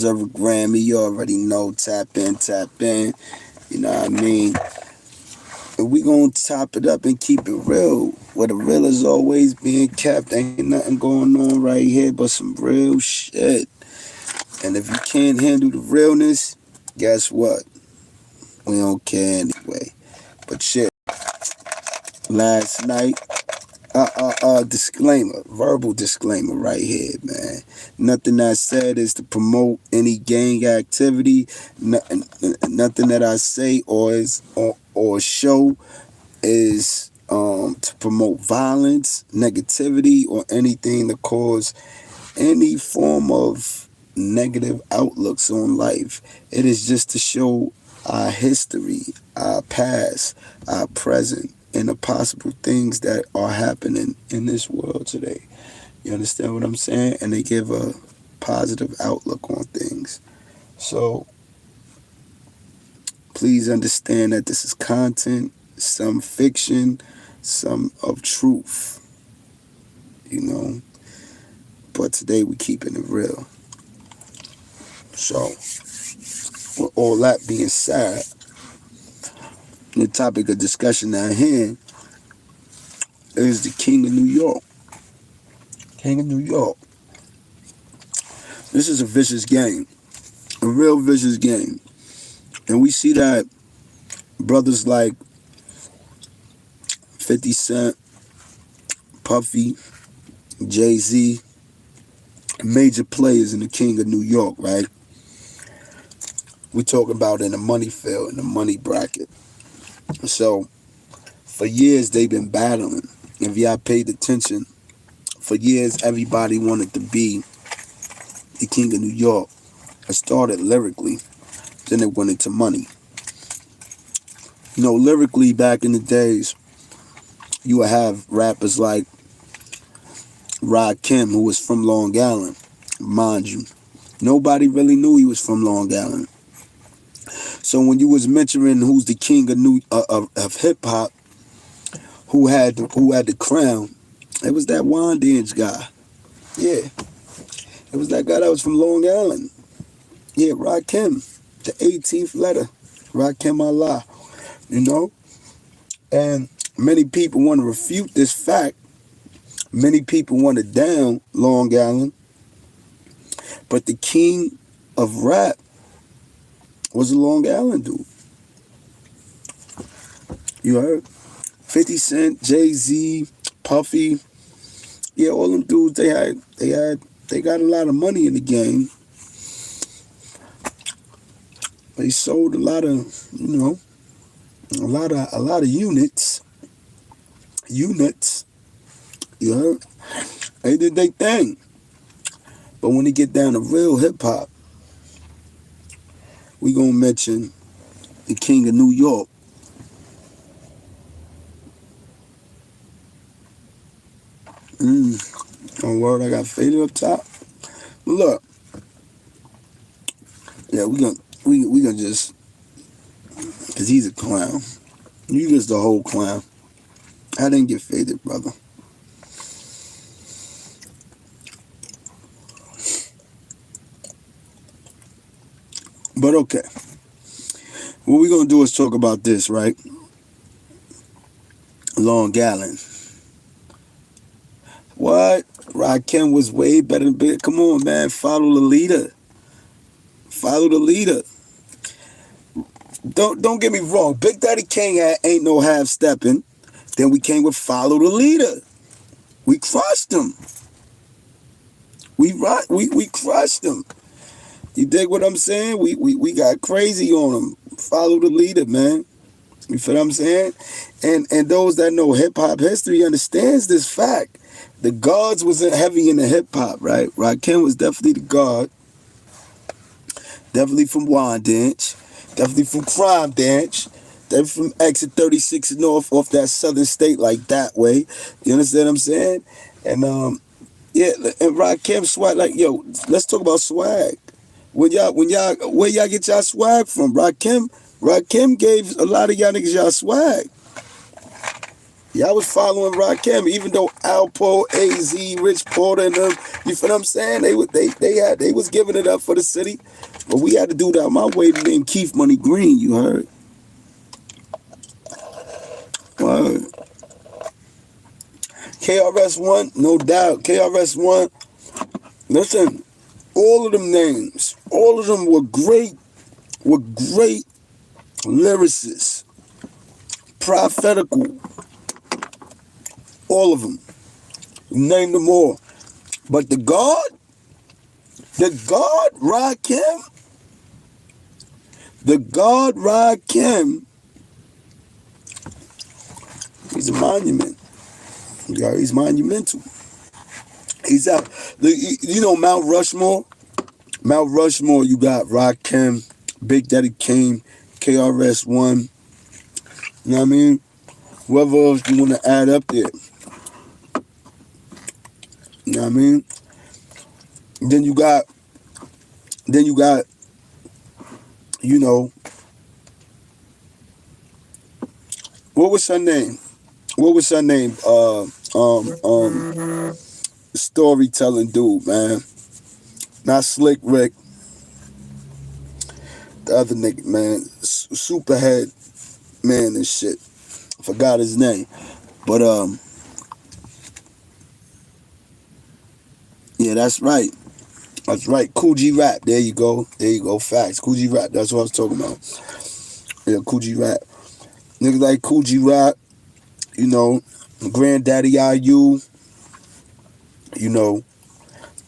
Of a Grammy, you already know. Tap in, tap in. You know what I mean? And we gonna top it up and keep it real. Where the real is always being kept. Ain't nothing going on right here but some real shit. And if you can't handle the realness, guess what? We don't care anyway. But shit, last night, disclaimer, verbal disclaimer right here, man. Nothing I said is to promote any gang activity. Nothing that I say or show is to promote violence, negativity, or anything to cause any form of negative outlooks on life. It is just to show our history, our past, our present, and the possible things that are happening in this world today. You understand what I'm saying? And they give a positive outlook on things. So please understand that this is content, some fiction, some of truth, you know. But today we keeping it real. So, with all that being said, the topic of discussion at hand is the King of New York. King of New York. This is a vicious game, a real vicious game. And we see that brothers like 50 Cent, Puffy, Jay-Z, major players in the King of New York, right? We talk about in the money field, in the money bracket. So, for years they've been battling. If y'all paid attention, for years everybody wanted to be the King of New York. It started lyrically, then it went into money. You know, lyrically back in the days, you would have rappers like Kim, who was from Long Island, mind you. Nobody really knew he was from Long Island. So when you was mentioning who's the king of hip hop, who had the crown, it was that Wandage guy. Yeah, it was that guy that was from Long Island. Yeah, Kim, the 18th letter, Kim Allah. You know, and many people want to refute this fact. Many people want to down Long Island, but the king of rap was a Long Island dude. You heard? 50 Cent, Jay-Z, Puffy, yeah, all them dudes, they got a lot of money in the game. They sold a lot of, you know, a lot of units. You heard? They did their thing. But when they get down to real hip hop, we gonna mention the King of New York. Oh word, I got faded up top. But look, yeah, we gonna just, cause he's a clown. You just the whole clown. I didn't get faded, brother. But okay, what we gonna do is talk about this, right? Long Island. What? Rakim was way better than Big. Come on, man. Follow the leader. Follow the leader. Don't get me wrong. Big Daddy Kane ain't no half stepping. Then we came with Follow the Leader. We crushed him. We crushed him. You dig what I'm saying? We got crazy on him. Follow the leader, man. You feel what I'm saying? And those that know hip hop history understands this fact. The guards wasn't heavy in the hip hop, right? Rakim was definitely the guard. Definitely from Wandage. Definitely from Crime Dance. Definitely from Exit 36 North off that southern state like that way. You understand what I'm saying? And yeah, and Rakim swag, like, yo, let's talk about swag. Where y'all get y'all swag from? Rakim gave a lot of y'all niggas y'all swag. Y'all was following Rakim, even though Alpo, AZ, Rich Porter, and them, you feel what I'm saying? They was giving it up for the city. But we had to do that my way named Keith Money Green, you heard? Word. KRS-One, no doubt. KRS-One, listen, all of them names, all of them were great lyricists, prophetical, all of them. Name them all. But the God, Rakim, he's a monument. Yeah, he's monumental. He's out. You know Mount Rushmore? Mount Rushmore, you got Rakim, Big Daddy Kane, KRS-One. You know what I mean? Whoever else you want to add up there. You know what I mean? Then you got, you know, what was her name? Storytelling dude, man. Not Slick Rick. The other nigga, man. Superhead, man, and shit. Forgot his name. But, yeah, that's right. That's right. Kool G Rap. There you go. Facts. Kool G Rap. That's what I was talking about. Yeah, Kool G Rap. Niggas like Kool G Rap, you know, Granddaddy IU, you know.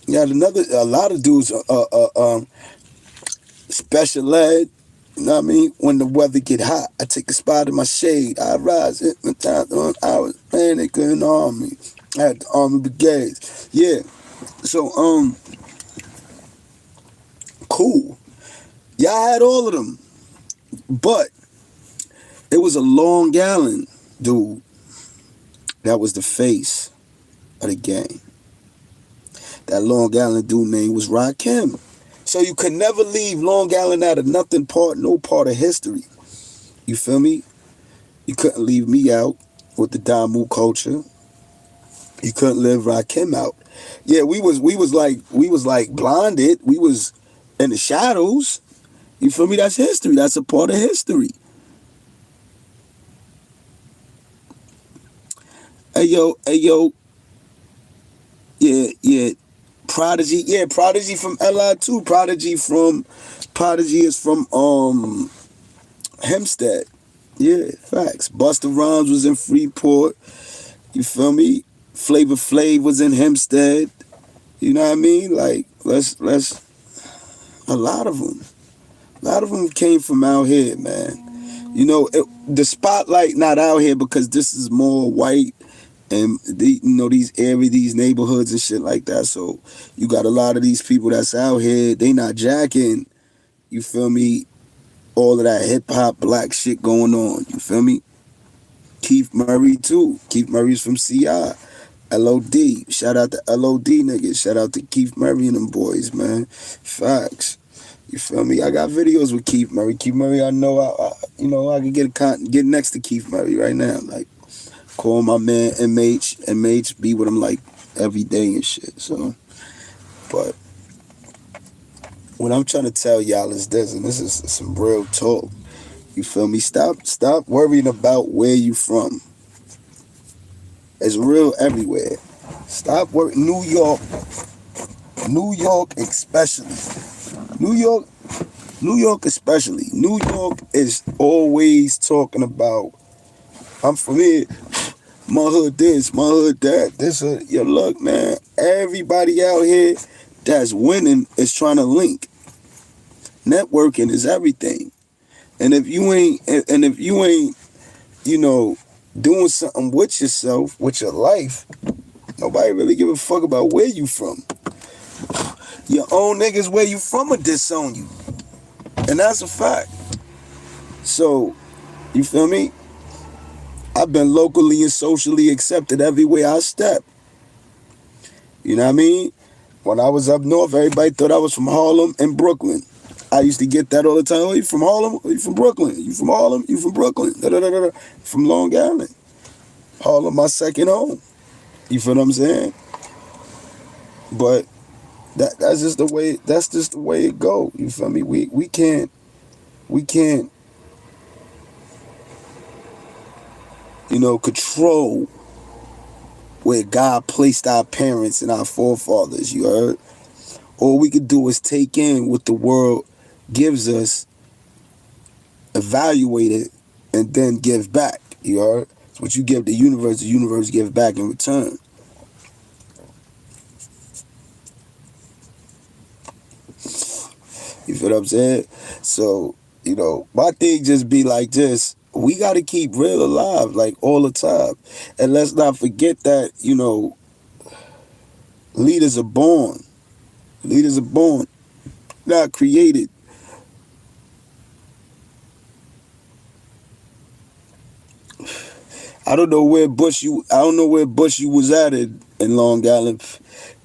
You had a lot of dudes, Special Ed, you know what I mean? When the weather get hot, I take a spot in my shade. I rise it, I was, man, they couldn't arm me. I had the army brigades. Yeah. So, cool. Y'all had all of them. But it was a Long Island dude that was the face of the game. That Long Island dude name was Rakim. So you could never leave Long Island out of no part of history. You feel me? You couldn't leave me out with the Damu culture. You couldn't leave Rakim out. Yeah, we was like blinded. We was in the shadows. You feel me? That's history. That's a part of history. Hey yo. Yeah. Prodigy. Yeah, Prodigy from LI too. Prodigy is from Hempstead. Yeah, facts. Busta Rhymes was in Freeport. You feel me? Flavor Flav was in Hempstead. You know what I mean? Like, let's a lot of them. A lot of them came from out here, man. You know, the spotlight not out here because this is more white and these areas, these neighborhoods and shit like that. So you got a lot of these people that's out here, they not jacking, you feel me, all of that hip hop black shit going on. You feel me? Keith Murray too. Keith Murray's from CI. LOD. Shout out to LOD niggas. Shout out to Keith Murray and them boys, man. Facts. You feel me? I got videos with Keith Murray. Keith Murray, I know I can get next to Keith Murray right now. Like, call my man MH, be with him like every day and shit. So, but what I'm trying to tell y'all is this, and this is some real talk. You feel me? Stop worrying about where you from. It's real everywhere. Stop worrying. New York especially. New York especially. New York is always talking about, I'm from here, my hood this, my hood that. Yo, look, man, everybody out here that's winning is trying to link. Networking is everything. And if you ain't, doing something with yourself, with your life, nobody really give a fuck about where you from. Your own niggas where you from will disown you. And that's a fact. So, you feel me? I've been locally and socially accepted everywhere I step. You know what I mean? When I was up north, everybody thought I was from Harlem and Brooklyn. I used to get that all the time. Oh, you from Harlem? Or you from Brooklyn? You from Harlem? You from Brooklyn? Da, da, da, da, da. From Long Island. Harlem my second home. You feel what I'm saying? But that's just the way it go. You feel me? We can't control where God placed our parents and our forefathers. You heard? All we could do is take in what the world gives us, evaluate it, and then give back. You heard? It's what you give the universe gives back in return. You feel what I'm saying? So, my thing just be like this. We got to keep real alive, like, all the time. And let's not forget that, leaders are born. Leaders are born, not created. I don't know where Bush you was at in Long Island,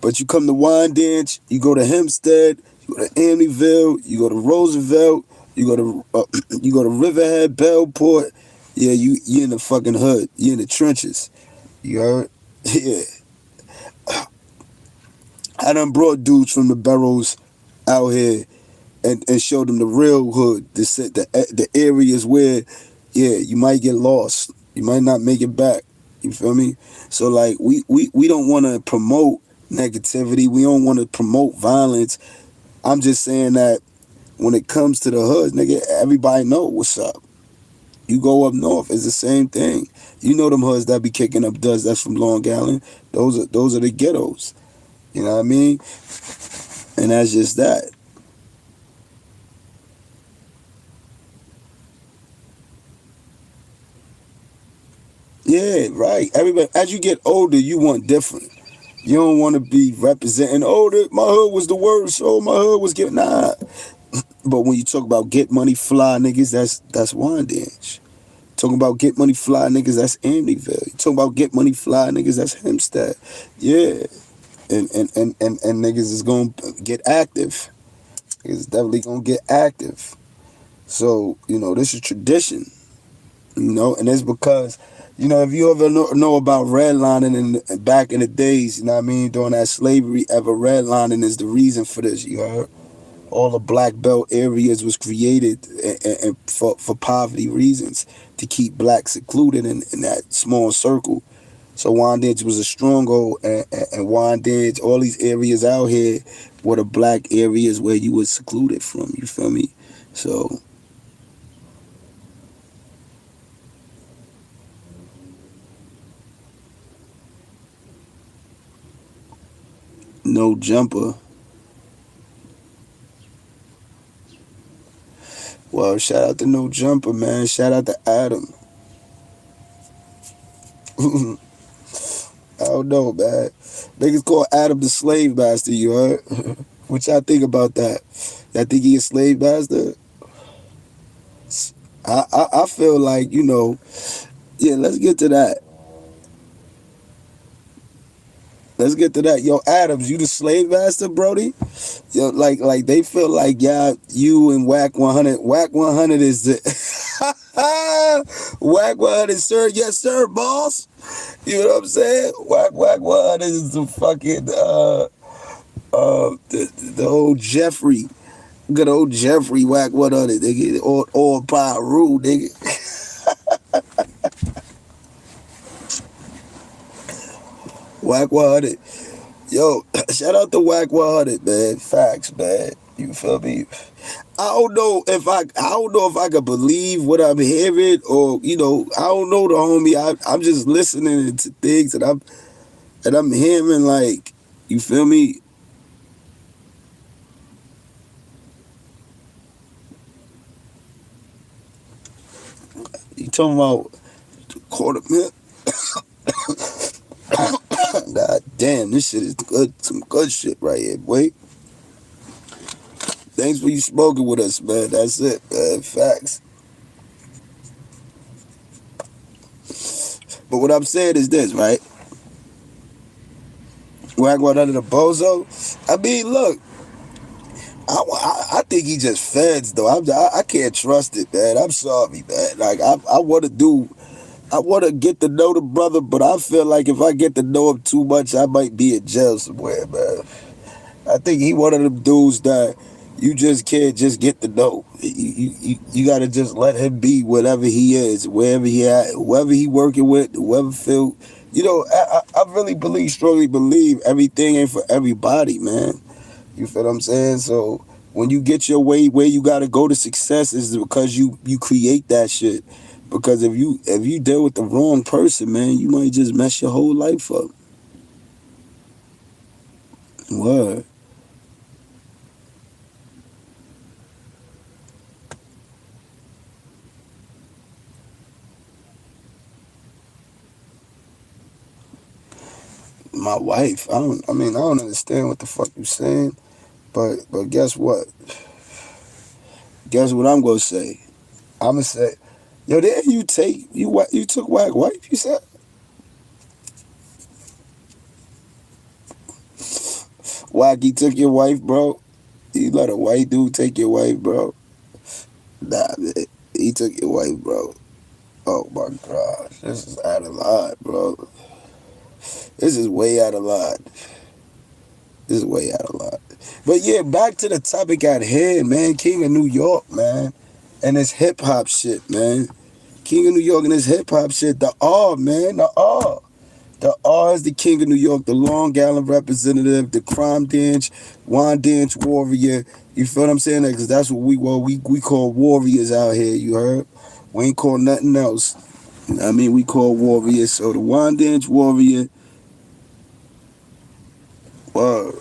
but you come to Wyandanch, you go to Hempstead, you go to Amityville, you go to Roosevelt, you go to you go to Riverhead, Bellport. Yeah, you in the fucking hood. You in the trenches. You heard? Yeah. I done brought dudes from the boroughs out here and showed them the real hood, the areas where, yeah, you might get lost, you might not make it back. You feel me? So like we don't want to promote negativity. We don't want to promote violence. I'm just saying that when it comes to the hood, nigga, everybody know what's up. You go up north, it's the same thing. You know them hoods that be kicking up dust that's from Long Island. Those are the ghettos. You know what I mean? And that's just that. Yeah, right. Everybody, as you get older, you want different. You don't want to be representing, my hood was the worst. Oh, my hood was getting, nah. But when you talk about get money fly niggas, that's Wyandanch. Talking about get money fly niggas, that's Amityville. You talking about get money fly niggas, that's Hempstead. Yeah. And niggas is gonna get active. Niggas is definitely gonna get active. So, this is tradition. And it's because, if you ever know about redlining back in the days, you know what I mean, during that slavery ever, redlining is the reason for this, you heard? All the black belt areas was created and for poverty reasons, to keep blacks secluded in that small circle. So Wyandanch was a stronghold, and Wyandanch, all these areas out here were the black areas where you was secluded from, you feel me? So, no jumper. Well, shout out to No Jumper, man. Shout out to Adam. I don't know, man. Niggas call Adam the slave master, you heard? What y'all think about that? Y'all think he a slave master? I feel like, yeah, let's get to that. Let's get to that. Yo, Adams, you the slave master, Brody? Yo, like they feel like, yeah, you and Whack 100. Whack 100 is the Whack 100, sir. Yes, sir, boss. You know what I'm saying? Whack 100 is the fucking the old Jeffrey. Good old Jeffrey Whack 100, nigga. All Pyru, nigga. Whack 100. Yo, shout out to Whack 100, man. Facts, man. You feel me? I don't know if I could believe what I'm hearing, or I don't know the homie. I'm just listening to things and I'm hearing, like, you feel me? You talking about quarter mil? God damn, this shit is good. Some good shit right here, boy. Thanks for you smoking with us, man. That's it, man. Facts. But what I'm saying is this, right? Whack 100 the bozo. I mean, look, I think he just feds though. I can't trust it, man. I'm sorry, man. Like I want to do I want to get to know the brother, but I feel like if I get to know him too much, I might be in jail somewhere, man. I think he one of them dudes that you just can't just get to know. You got to just let him be whatever he is, wherever he at, whoever he working with, whoever feel. I really strongly believe everything ain't for everybody, man. You feel what I'm saying? So when you get your way where you got to go to success is because you create that shit. Because if you deal with the wrong person, man, you might just mess your whole life up. Word. My wife. I don't understand what the fuck you saying. But guess what? Guess what I'm gonna say? I'm gonna say, yo, didn't you took whack wife? You said Wacky took your wife, bro. You let a white dude take your wife, bro? Nah, man. He took your wife, bro. Oh my gosh, this is out of line, bro. This is way out of line. This is way out of line. But yeah, back to the topic at hand, man. King of New York, man, and this hip hop shit, man. King of New York and this hip hop shit. The R, man, the R. The R is the king of New York, the Long Island representative, the crime dance, wine dance warrior. You feel what I'm saying? Because that's what we call warriors out here. You heard? We ain't call nothing else. I mean, we call warriors. So the wine dance warrior. Uh,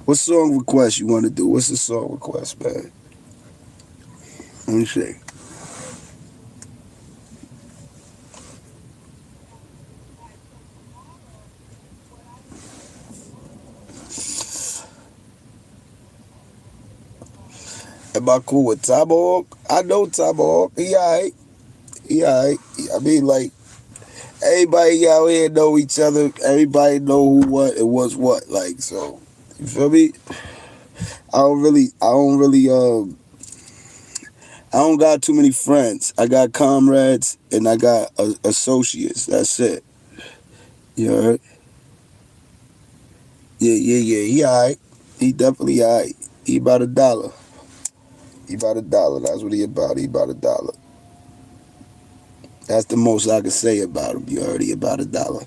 what song request you want to do? What's the song request, man? Let me see. Am I cool with Tomahawk? I know Tomahawk. He alright. He alright. I mean, like, everybody out here know each other. Everybody know who what and what's what. Like, so, you feel me? I don't got too many friends. I got comrades and I got associates. That's it. You heard? Yeah. He alright. He definitely alright. He about $1. He about $1. That's what he about. He about $1. That's the most I can say about him. You heard? He about $1.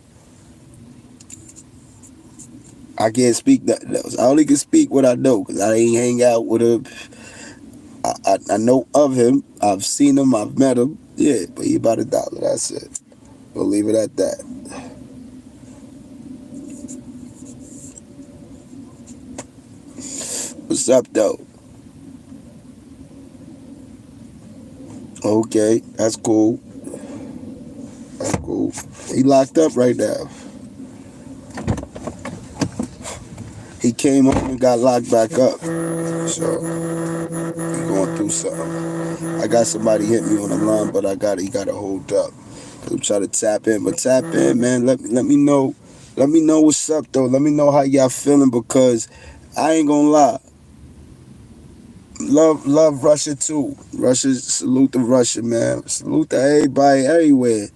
I can't speak nothing else. I only can speak what I know because I ain't hang out with him. I know of him. I've seen him. I've met him. Yeah, but he about $1. That's it. We'll leave it at that. What's up, though? Okay, that's cool. That's cool. He locked up right now. He came home and got locked back up. So he going through something. I got somebody hit me on the line, but he got to hold up. I'm trying to tap in, but tap in, man. Let me know. Let me know what's up, though. Let me know how y'all feeling because I ain't gonna lie. Love Russia too. Russia, salute to Russia, man. Salute to everybody everywhere.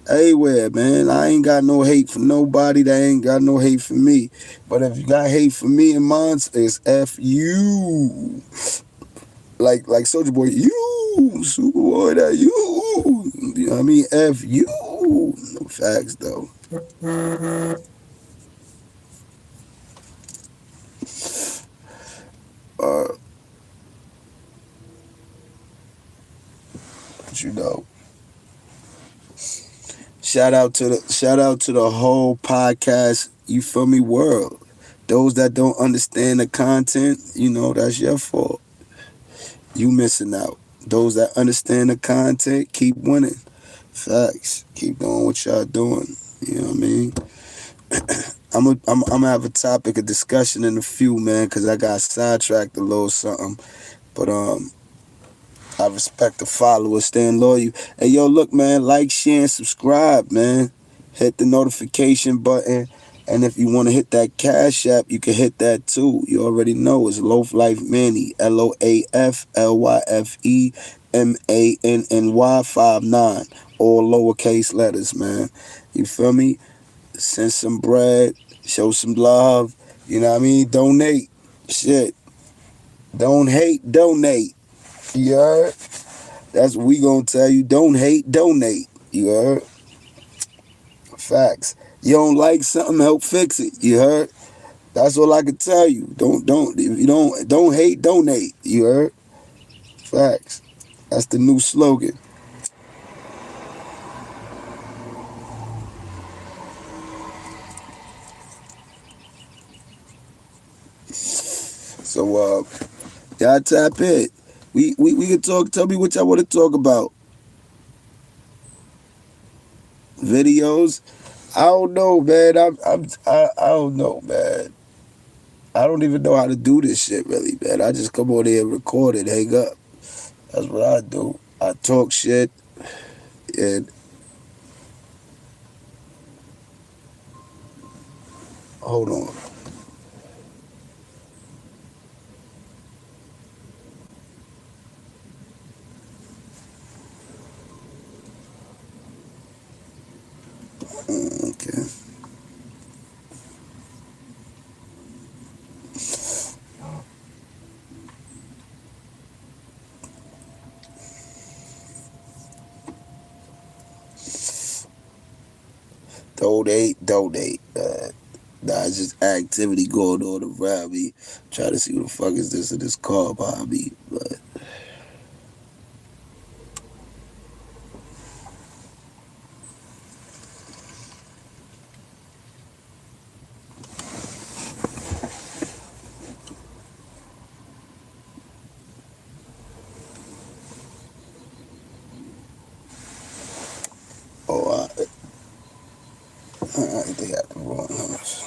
Everywhere, man. I ain't got no hate for nobody. That ain't got no hate for me. But if you got hate for me and mine, it's F you. Like Soldier Boy, you Superboy, that you. You know what I mean? F you. No facts though. Uh, but you know. Shout out to the whole podcast, you feel me, world. Those that don't understand the content, that's your fault. You missing out. Those that understand the content, keep winning. Facts. Keep doing what y'all doing. You know what I mean? I'm gonna have a topic of discussion in a few, man, because I got sidetracked a little something. But I respect the followers, staying loyal. Hey, yo, look, man, like, share, and subscribe, man. Hit the notification button And if you want to hit that Cash App, you can hit that too. You already know it's Loaf Lyfe Manny, LOAFLYFEMANNY 59, all lowercase letters, man. You feel me? Send some bread, show some love. You know what I mean? Donate. Shit. Don't hate, donate. You heard? That's what we gonna tell you. Don't hate, donate. You heard? Facts. You don't like something, help fix it. You heard? That's all I can tell you. Don't if you don't hate, donate. You heard? Facts. That's the new slogan. So y'all tap in. We can talk. Tell me what y'all want to talk about. Videos. I don't know, man. I don't know, man. I don't even know how to do this shit, really, man. I just come on here and record it, hang up. That's what I do. I talk shit and hold on. Okay. Donate. Nah, it's just activity going on around me. Try to see who the fuck is this in this car behind me. But oh, they got the wrong numbers.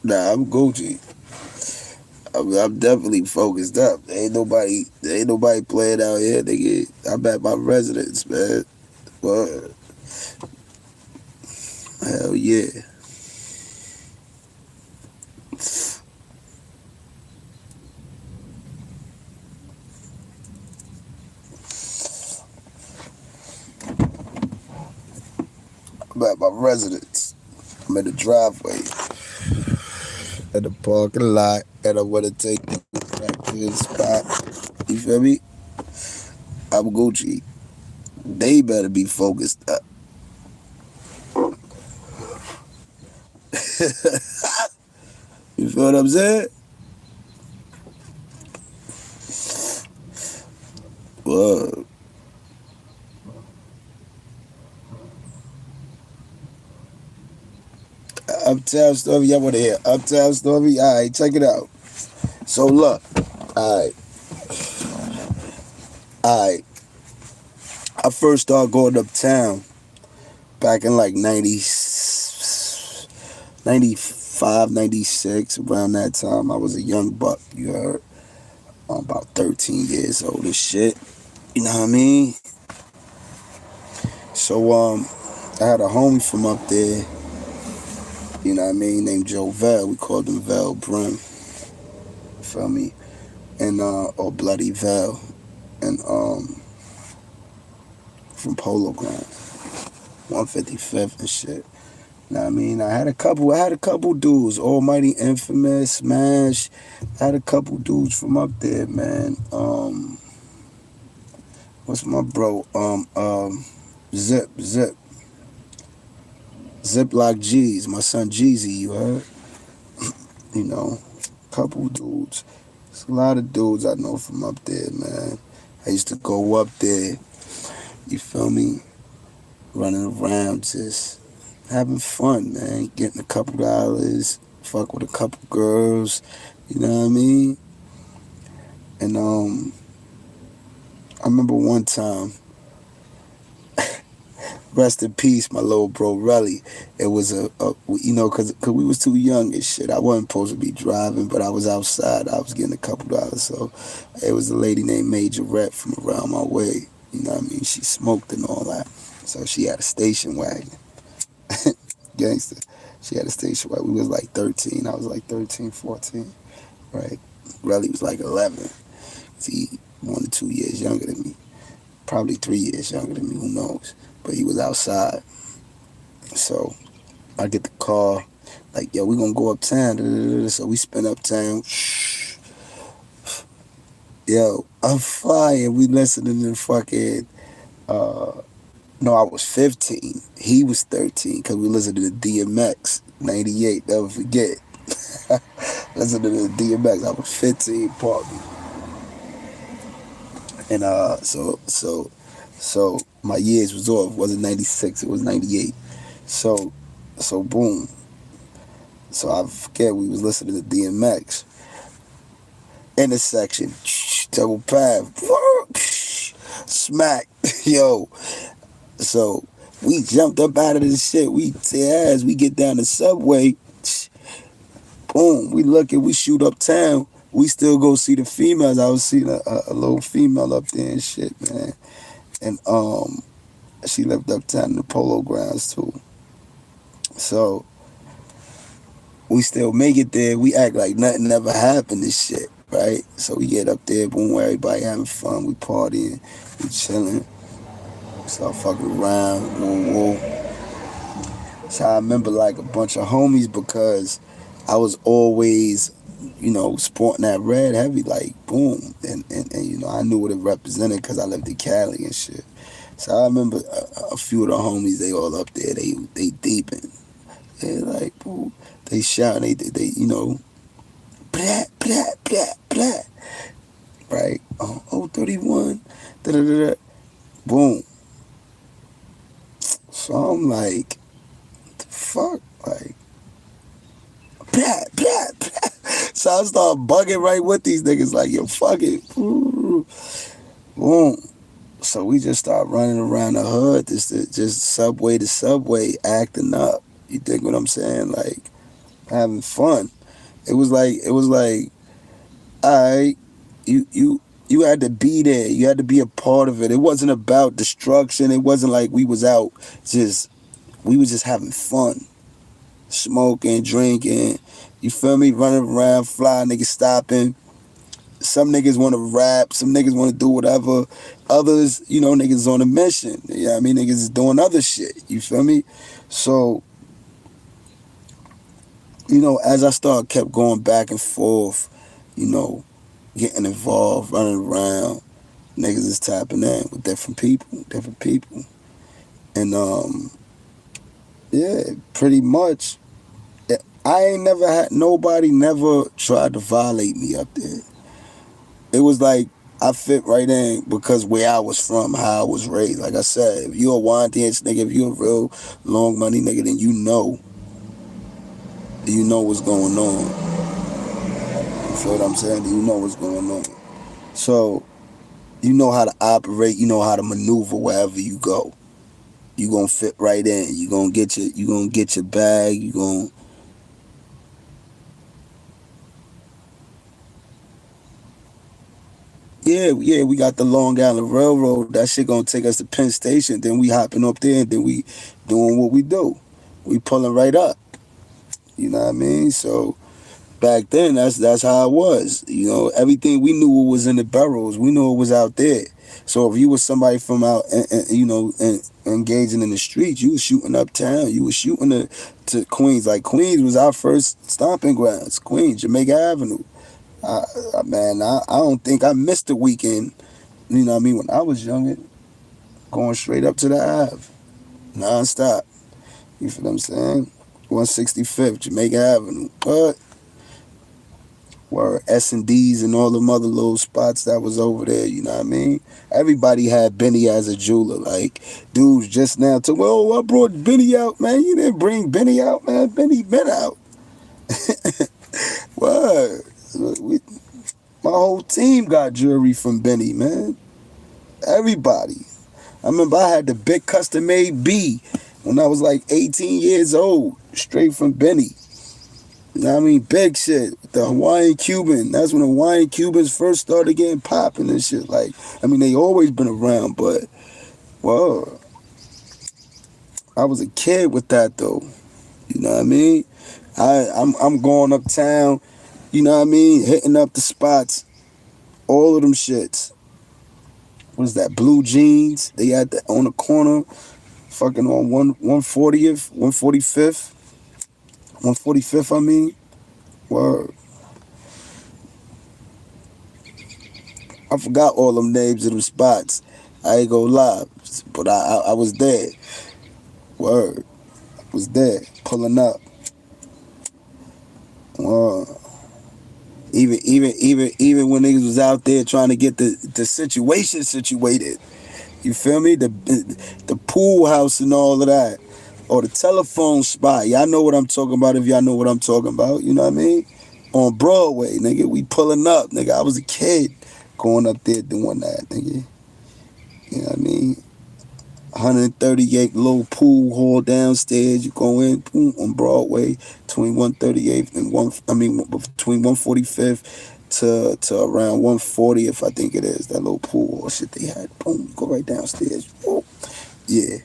Nah, I'm Gucci. I'm definitely focused up. Ain't nobody playing out here, nigga. I'm at my residence, man. But hell yeah. I'm at my residence. I'm in the driveway, at the parking lot, and I want to take the back to the spot. You feel me? I'm Gucci. They better be focused up. You feel what I'm saying? Well, Uptown Story, y'all want to hear Uptown Story? All right, check it out. So look, all right, all right. I first started going uptown back in like 95, 96. Around that time, I was a young buck. You heard? I'm about 13 years old and shit. You know what I mean? So I had a homie from up there. You know what I mean? Named Joe Vel. We called him Vel Brim. Feel me? And or Bloody Vel. And from Polo Grounds, 155th and shit. Know what I mean? I had a couple dudes, Almighty Infamous, Smash. I had a couple dudes from up there, man. What's my bro? Zip. Ziploc G's, my son Jeezy, you heard? You know, couple dudes. There's a lot of dudes I know from up there, man. I used to go up there, you feel me? Running around, just having fun, man. Getting a couple dollars, fuck with a couple girls, you know what I mean? And I remember one time Rest in peace, my little bro Relly. It was cause we was too young and shit. I wasn't supposed to be driving, but I was outside. I was getting a couple dollars. So it was a lady named Major Rep from around my way. You know what I mean? She smoked and all that. So she had a station wagon. Gangster. She had a station wagon. We was like 13. I was like 13, 14. Right? Relly was like 11. He 1 or 2 years younger than me. Probably 3 years younger than me. Who knows? But he was outside. So I get the call, like, yo, we gonna go uptown. Da, da, da. So we spin uptown. Yo, I'm flying. We listening to fucking, no, I was 15. He was 13 because we listened to the DMX, 98, never forget. Listening to the DMX. I was 15, pardon me. And so my years was off. It wasn't 96, it was 98. So boom. So I forget we was listening to DMX. Intersection, double path, smack, yo. So we jumped up out of this shit. We tear ass. We get down the subway. Boom. We looking. We shoot uptown. We still go see the females. I was seeing a little female up there and shit, man. And she lived uptown in the Polo Grounds too. So we still make it there. We act like nothing ever happened and shit, right? So we get up there, boom, everybody having fun, we partying, we chilling, start fucking around, woo woo. So I remember like a bunch of homies because I was always, sporting that red heavy, like boom, and I knew what it represented because I lived in Cali and shit. So I remember a few of the homies, they all up there, they deepin'. They like, boom, they shouting, they blah, blah, blah, blah. Right? 031, da da da da. Boom. So I'm like, the fuck? Like, blah, blah, blah. So I start bugging right with these niggas, like, yo, fuck it. Boom. So we just start running around the hood, just subway to subway, acting up. You think what I'm saying? Like, having fun. It was like, all right, you had to be there. You had to be a part of it. It wasn't about destruction. It wasn't like we was out we was just having fun. Smoking, drinking, you feel me? Running around, fly, niggas stopping. Some niggas want to rap, some niggas want to do whatever. Others, niggas on a mission. You know what I mean? Niggas is doing other shit. You feel me? So, as I kept going back and forth, getting involved, running around, niggas is tapping in with different people. And, yeah, pretty much. I ain't never had, nobody never tried to violate me up there. It was like, I fit right in because where I was from, how I was raised. Like I said, if you a wine dance nigga, if you a real long money nigga, then you know what's going on. You feel what I'm saying? You know what's going on. So, you know how to operate, you know how to maneuver wherever you go. You gonna fit right in. You gonna get your bag. You gonna yeah. We got the Long Island Railroad. That shit gonna take us to Penn Station. Then we hopping up there, and then we doing what we do. We pulling right up. You know what I mean? So back then, that's how it was. Everything we knew was in the boroughs. We knew it was out there. So if you was somebody from out, and engaging in the streets, you was shooting uptown. You was shooting to Queens. Like Queens was our first stomping grounds. Queens, Jamaica Avenue. Man, I don't think I missed a weekend. You know what I mean? When I was younger, going straight up to the Ave, non-stop. You feel what I'm saying? 165th, Jamaica Avenue. What? Were S&Ds and all them other little spots that was over there, you know what I mean? Everybody had Benny as a jeweler. Like, dudes just now took, oh, I brought Benny out, man. You didn't bring Benny out, man. Benny been out. What? My whole team got jewelry from Benny, man. Everybody. I remember I had the big custom made B when I was like 18 years old, straight from Benny. You know what I mean? Big shit. The Hawaiian Cuban. That's when Hawaiian Cubans first started getting popping and shit. Like, I mean, they always been around, but, well, I was a kid with that though. You know what I mean? I'm going uptown, you know what I mean? Hitting up the spots, all of them shits. What is that? Blue jeans. They had that on the corner, fucking on 140th, 145th, 145th. I mean, word. I forgot all them names of them spots. I ain't gonna lie, but I was there. Word, I was there, pulling up. Word. Even when niggas was out there trying to get the situation situated. You feel me? The pool house and all of that. Or the telephone spot. Y'all know what I'm talking about if y'all know what I'm talking about. You know what I mean? On Broadway, nigga. We pulling up, nigga. I was a kid going up there doing that, nigga. You know what I mean? 138th little pool hall downstairs. You go in, boom, on Broadway, between 138th and between 145th to around 140th, I think it is. That little pool hall shit they had. Boom, you go right downstairs. Boom. Yeah.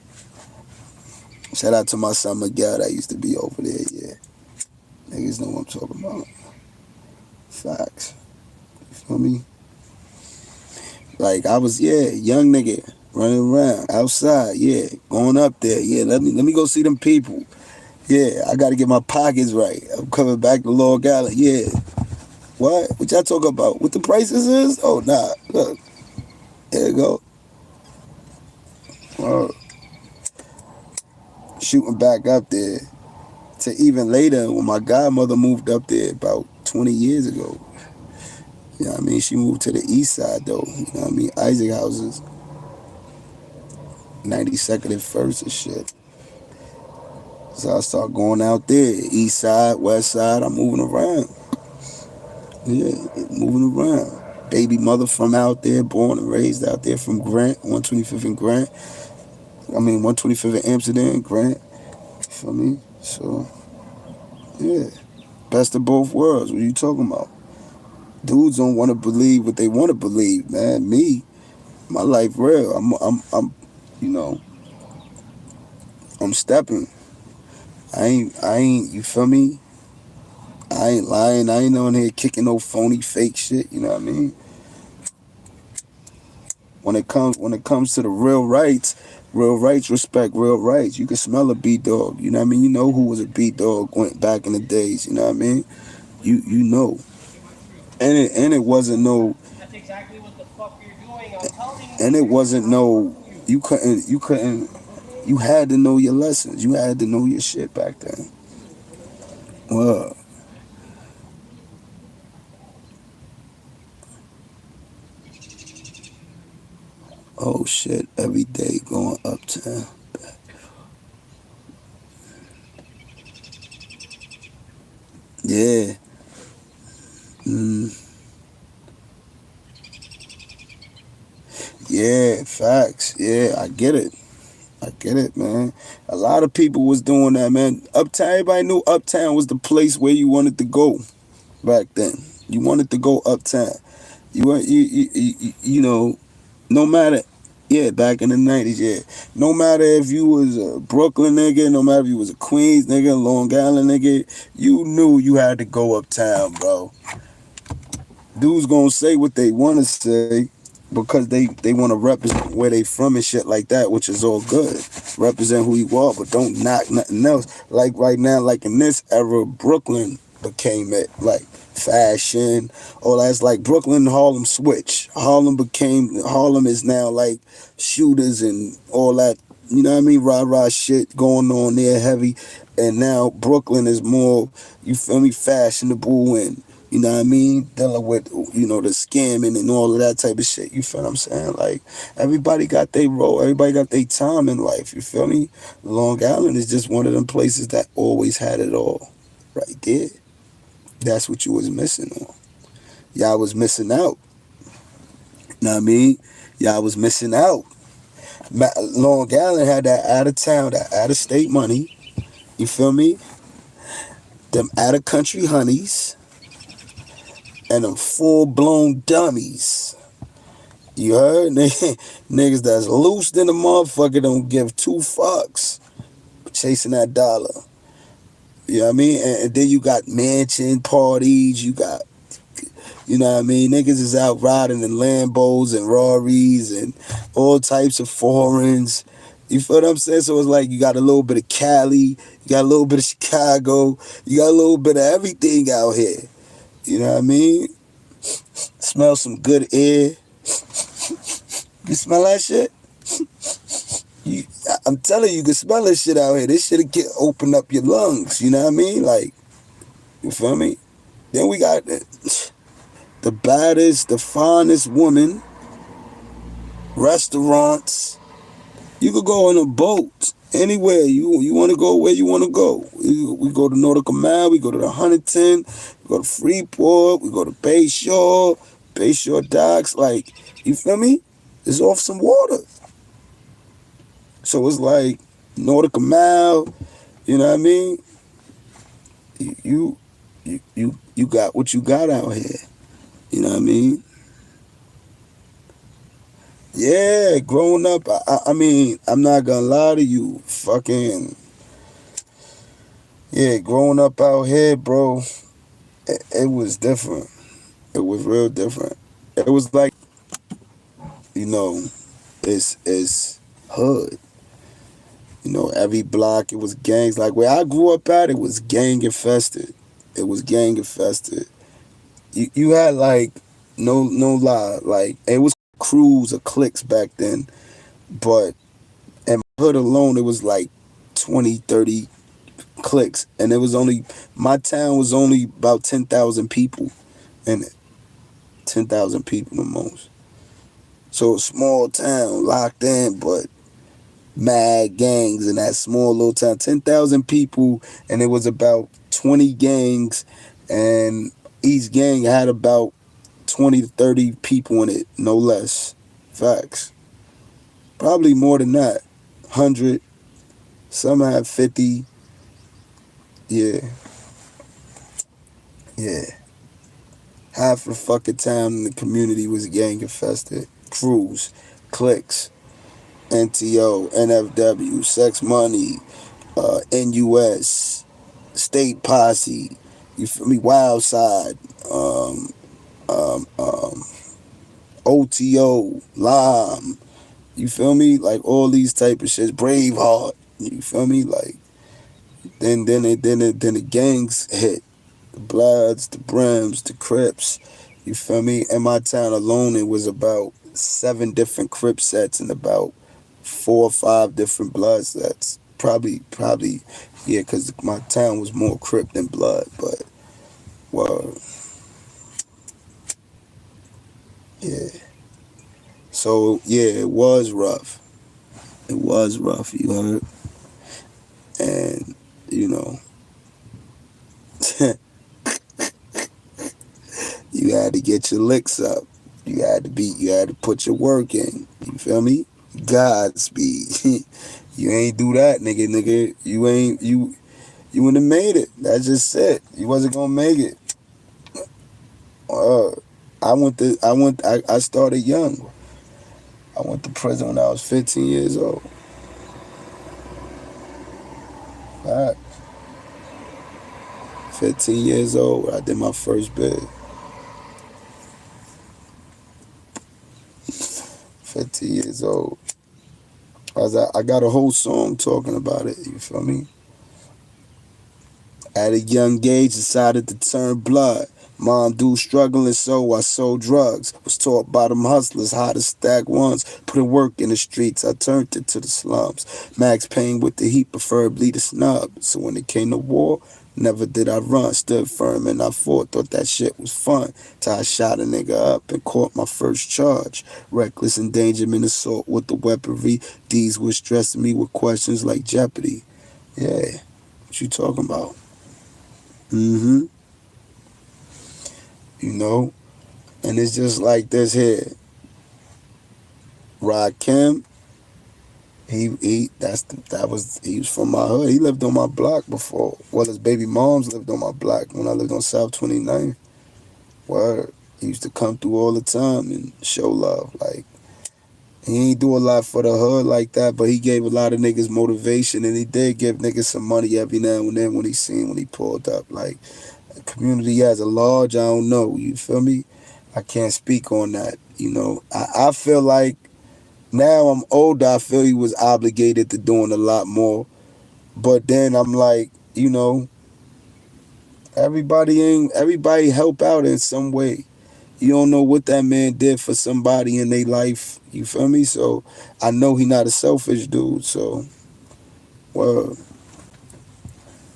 Shout out to my son Miguel that used to be over there. Yeah. Niggas know what I'm talking about. Facts. You feel me? Like I was, yeah, young nigga running around outside, yeah, going up there, yeah. Let me go see them people. Yeah, I got to get my pockets right. I'm coming back to Long Island. Yeah. What? What y'all talking about? What the prices is? Oh, nah. Look. There you go. Uh, Shooting back up there to even later when my godmother moved up there about 20 years ago. You know what I mean? She moved to the east side though. You know what I mean? Isaac houses. 92nd and 1st and shit. So I start going out there. East side, west side. I'm moving around. Yeah, moving around. Baby mother from out there, born and raised out there from Grant, 125th and Grant. 125th in Amsterdam, Grant. You feel me? So, yeah. Best of both worlds. What are you talking about? Dudes don't want to believe what they want to believe, man. Me, my life real. You know, I'm stepping. You feel me? I ain't lying. I ain't on here kicking no phony fake shit. You know what I mean? When it comes to the real rights respect real rights. You can smell a beat dog. You know what I mean? You know who was a beat dog went back in the days. You know what I mean? You know, and it wasn't no. That's exactly what the fuck you're doing. I'm telling you. And it wasn't no. You couldn't. You had to know your lessons. You had to know your shit back then. Well. Oh shit! Every day going uptown. Yeah. Mm. Yeah. Facts. Yeah, I get it. I get it, man. A lot of people was doing that, man. Uptown. Everybody knew Uptown was the place where you wanted to go back then. You wanted to go uptown. You were you know, no matter. Yeah, back in the 90s, yeah. No matter if you was a Brooklyn nigga, no matter if you was a Queens nigga, Long Island nigga, you knew you had to go uptown, bro. Dudes gonna say what they want to say because they want to represent where they from and shit like that, which is all good. Represent who you are, but don't knock nothing else. Like right now, like in this era, Brooklyn became it. Like fashion, all that's like Brooklyn, Harlem switch. Harlem is now like shooters and all that. You know what I mean? Rah shit going on there heavy, and now Brooklyn is more. You feel me? Fashionable and. You know what I mean? Dealing with, the scamming and all of that type of shit. You feel what I'm saying? Like, everybody got their role. Everybody got their time in life. You feel me? Long Island is just one of them places that always had it all. Right there. That's what you was missing on. Y'all was missing out. You know what I mean? Y'all was missing out. Long Island had that out of town, that out of state money. You feel me? Them out of country honeys and them full blown dummies. You heard? Niggas that's loose than a motherfucker don't give two fucks chasing that dollar. You know what I mean? And then you got mansion parties. You got, you know what I mean? Niggas is out riding in Lambos and Rarries and all types of foreigns. You feel what I'm saying? So it's like you got a little bit of Cali, you got a little bit of Chicago, you got a little bit of everything out here. You know what I mean? Smell some good air. You smell that shit? I'm telling you, you can smell this shit out here. This shit get open up your lungs. You know what I mean? Like, you feel me? Then we got the baddest, the finest woman, restaurants. You could go on a boat anywhere. You want to go where you want to go. We go to Nautical Mile. We go to the Huntington. We go to Freeport. We go to Bayshore Docks. Like, you feel me? It's off some water. So it's like Nautical Mile. You know what I mean? You got what you got out here. You know what I mean? Yeah, growing up, I mean, I'm not gonna lie to you. Fucking, yeah, growing up out here, bro, it was different. It was real different. It was like, you know, it's hood. You know, every block, it was gangs. Like, where I grew up at, it was gang infested. It was gang infested. You had, like, no lie, like, it was crews or cliques back then, but in my hood alone, it was like 20, 30 cliques, and it was only, my town was only about 10,000 people in it. 10,000 people the most. So a small town, locked in, but mad gangs in that small little town. 10,000 people, and it was about 20 gangs, and each gang had about 20 to 30 people in it, no less. Facts. Probably more than that. 100. Some had 50. Yeah. Yeah. Half the fucking town in the community was gang infested. Crews, cliques, NTO, NFW, Sex Money, NUS, State Posse, you feel me? Wild Side, um, um, OTO, Lime, you feel me? Like all these type of shit. Braveheart, you feel me? Like then the gangs hit. The Bloods, the Brims, the Crips. You feel me? In my town alone, it was about 7 different Crip sets and about 4 or 5 different Blood sets. Probably, yeah, because my town was more Crip than Blood, but, well, yeah. So, yeah, it was rough. It was rough, you heard? And, you know, you had to get your licks up. You had to put your work in. You feel me? Godspeed. You ain't do that, nigga. You wouldn't have made it. That's just it. You wasn't gonna make it. Uh, I started young. I went to prison when I was 15 years old. Right. 15 years old, I did my first bid. 15 years old. I got a whole song talking about it, you feel me? At a young age, decided to turn blood. Mom do struggling, so I sold drugs. Was taught by them hustlers how to stack ones. Put work in the streets, I turned it to the slums. Max Payne with the heat, preferably the snub. So when it came to war, never did I run. Stood firm and I fought, thought that shit was fun. Till I shot a nigga up and caught my first charge. Reckless endangerment, assault with the weaponry. These was stressing me with questions like Jeopardy. Yeah, what you talking about? Mm-hmm. You know? And it's just like this here. Rakim, He was from my hood. He lived on my block before. Well, his baby moms lived on my block when I lived on South 29th. Word. He used to come through all the time and show love. Like, he ain't do a lot for the hood like that, but he gave a lot of niggas motivation, and he did give niggas some money every now and then when he pulled up. Like, the community has a large, I don't know, you feel me? I can't speak on that. I feel like now I'm older, I feel he was obligated to doing a lot more. But then I'm like, everybody help out in some way. You don't know what that man did for somebody in their life. You feel me? So I know he not a selfish dude. So, well,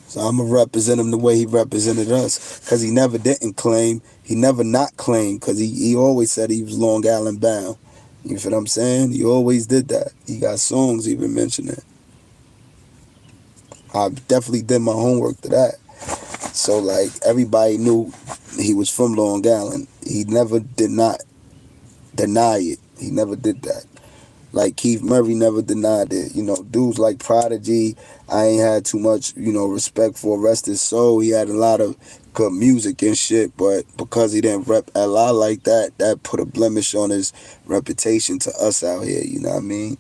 so I'ma represent him the way he represented us. Cause he never didn't claim. He never not claimed. Cause he always said he was Long Island bound. You feel what I'm saying? He always did that. He got songs even mentioning. I definitely did my homework to that. So like everybody knew he was from Long Island. He never did not deny it. He never did that. Like Keith Murray never denied it. Dudes like Prodigy, I ain't had too much, respect for. Rest his soul. He had a lot of good music and shit, but because he didn't rep LI like that, that put a blemish on his reputation to us out here, you know what I mean?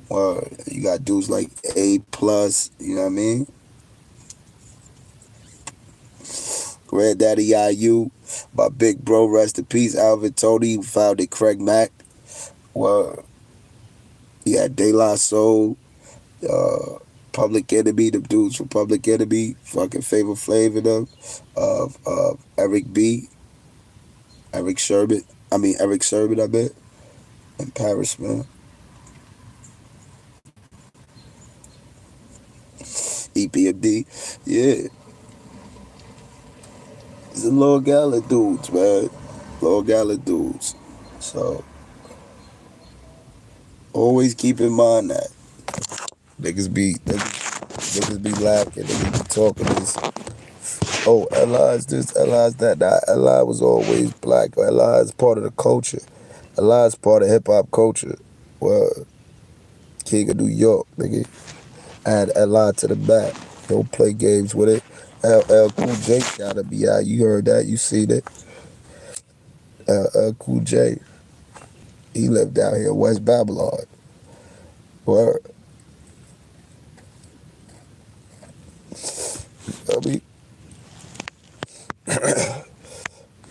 Or you got dudes like A plus, you know what I mean? Red Daddy IU, my big bro, rest in peace, Alvin Tony, who founded Craig Mack. Well, he had De La Soul, uh, Public Enemy, the dudes from Public Enemy, fucking Flavor Flav and them, Eric B, Eric Sherbet, I bet, in Paris, man. EPMD, yeah. It's a Long Island dudes, man. Long Island dudes. So, always keep in mind that. Niggas be laughing, niggas be talking this. Oh, Li is this, Li is that. Nah, Li was always black. Li is part of the culture. Li is part of hip hop culture. Well, King of New York, nigga. Add Li to the back. Don't play games with it. LL Cool J gotta be out. You heard that? You see that? LL Cool J. He lived out here in West Babylon. Word. I mean,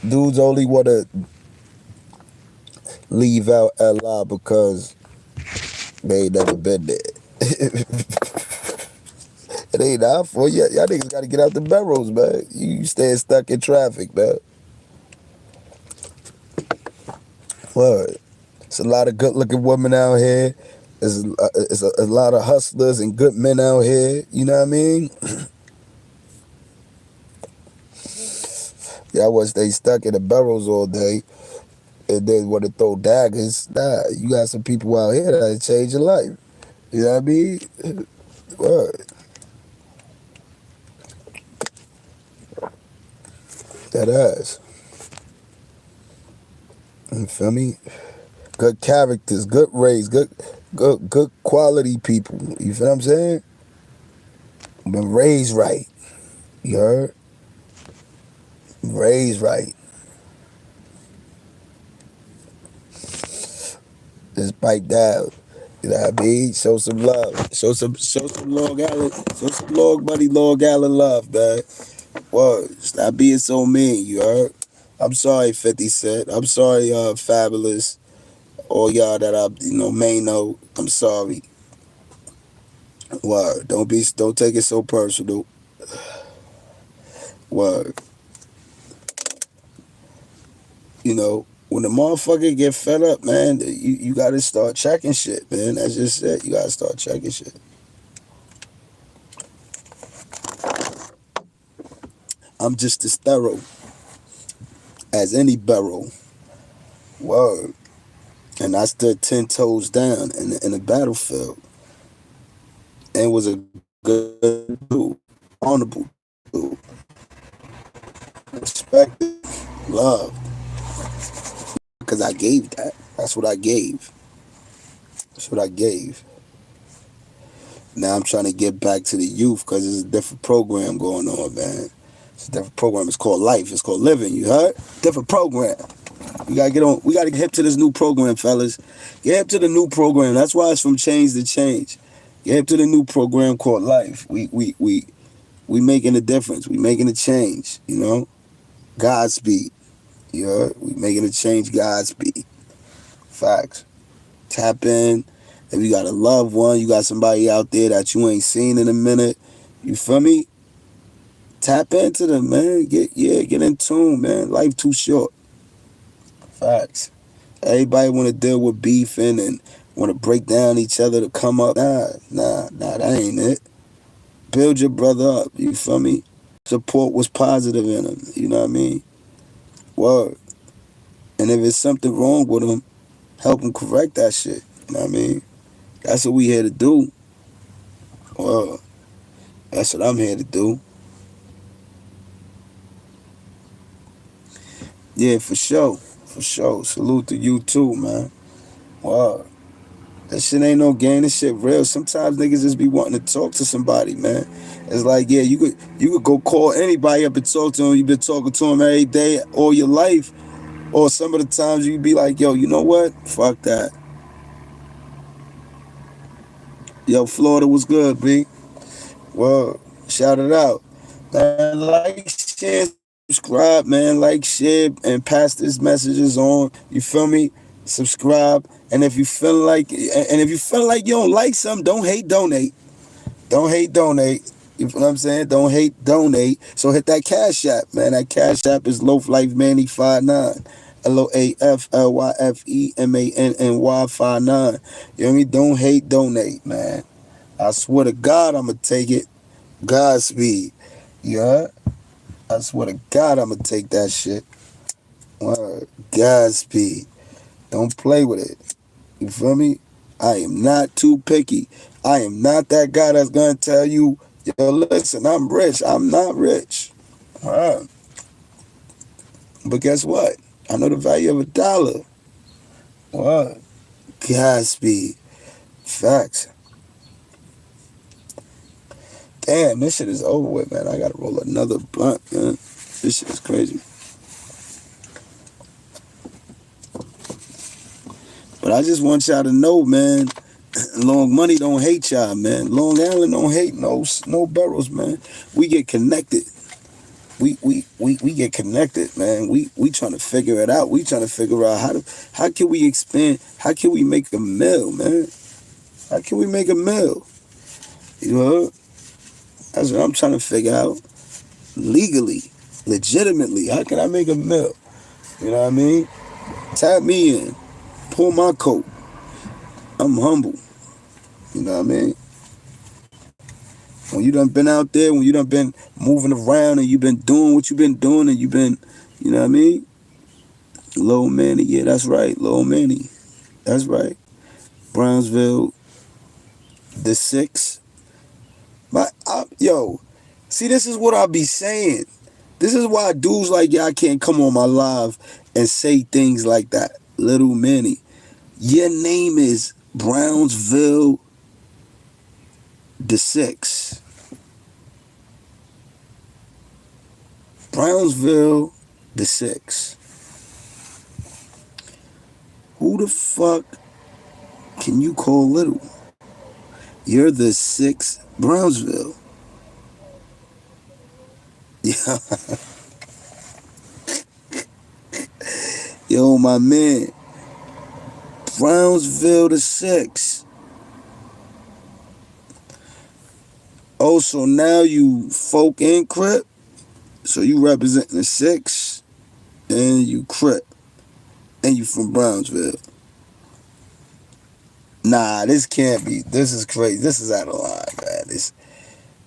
dudes only wanna leave out LI because they ain't never been there. It ain't out for you. Y'all niggas gotta get out the barrels, man. You staying stuck in traffic, man. Word. It's a lot of good looking women out here. It's a lot of hustlers and good men out here. You know what I mean? Y'all want to stay stuck in the barrels all day and then want to throw daggers. Nah, you got some people out here that change your life. You know what I mean? Word. That ass. You feel me? Good characters, good race, good quality people. You feel what I'm saying? Been raised right. You heard? Raised right. Just pipe down. You know what I mean? Show some love. Show some Long Island. Show some Long Island love, man. Whoa, stop being so mean, you heard? I'm sorry, 50 Cent. I'm sorry, Fabulous. All y'all that I, may know. I'm sorry. Word. Don't take it so personal. Word. When the motherfucker get fed up, man, you gotta start checking shit, man. That's just it. You gotta start checking shit. I'm just as thorough as any barrel. Word. And I stood 10 toes down in the battlefield and was a good dude, honorable dude, respected, loved, because I gave that. That's what I gave. That's what I gave. Now I'm trying to get back to the youth because there's a different program going on, man. It's a different program. It's called Life. It's called Living. You heard? Different program. We gotta get on. We gotta get hip to this new program, fellas. Get hip to the new program. That's why it's from change to change. Get hip to the new program called Life. We making a difference. We making a change. You know, Godspeed. You heard? We making a change. Godspeed. Facts. Tap in. If you got a loved one, you got somebody out there that you ain't seen in a minute. You feel me? Tap into them, man. Get in tune, man. Life too short. Facts. Everybody want to deal with beefing and want to break down each other to come up. Nah, that ain't it. Build your brother up. You feel me? Support what's positive in him. You know what I mean? Word. And if it's something wrong with him, help him correct that shit. You know what I mean? That's what we here to do. Word. That's what I'm here to do. Yeah, for sure. For sure. Salute to you too, man. Wow. That shit ain't no game. This shit real. Sometimes niggas just be wanting to talk to somebody, man. It's like, yeah, you could go call anybody up and talk to him. You've been talking to him every day all your life. Or some of the times you be like, yo, you know what? Fuck that. Yo, Florida was good, B. Well, shout it out. Man, like, share, subscribe, man. Like, share, and pass these messages on. You feel me? Subscribe. And if you feel like you don't like something, don't hate, donate. Don't hate, donate. You know what I'm saying? Don't hate, donate. So hit that Cash App, man. That Cash App is Loaf Lyfe Manny 59. LOAFLYFEMANNY 59. You know what I mean? Don't hate, donate, man. I swear to God, I'ma take it. Godspeed. You heard? I swear to God, I'ma take that shit. Word. Godspeed. Don't play with it. You feel me? I am not too picky. I am not that guy that's gonna tell you, yo, listen, I'm rich. I'm not rich. Alright. But guess what? I know the value of a dollar. What? Godspeed. Facts. Damn, this shit is over with, man. I gotta roll another blunt, man. This shit is crazy. But I just want y'all to know, man, Long Money don't hate y'all, man. Long Island don't hate no boroughs, man. We get connected. We get connected, man. We trying to figure it out. We trying to figure out how can we expand? How can we make a mill, man? How can we make a mill? You know, that's what I'm trying to figure out. Legally, legitimately, how can I make a mill? You know what I mean? Tap me in. Pull my coat. I'm humble. You know what I mean? When you done been out there, when you done been moving around and you been doing what you been doing and you been, you know what I mean? Lil Manny, yeah, that's right. Lil Manny. That's right. Brownsville, the 6. Yo, see, this is what I be saying. This is why dudes like y'all can't come on my live and say things like that. Little Manny. Your name is Brownsville, the 6. Brownsville, the 6. Who the fuck can you call little? You're the 6 Brownsville. Yeah. Yo, my man. Brownsville, the 6. Oh, so now you folk and Crip? So you representing the 6 and you Crip. And you from Brownsville. Nah, this can't be. This is crazy. This is out of line, man. This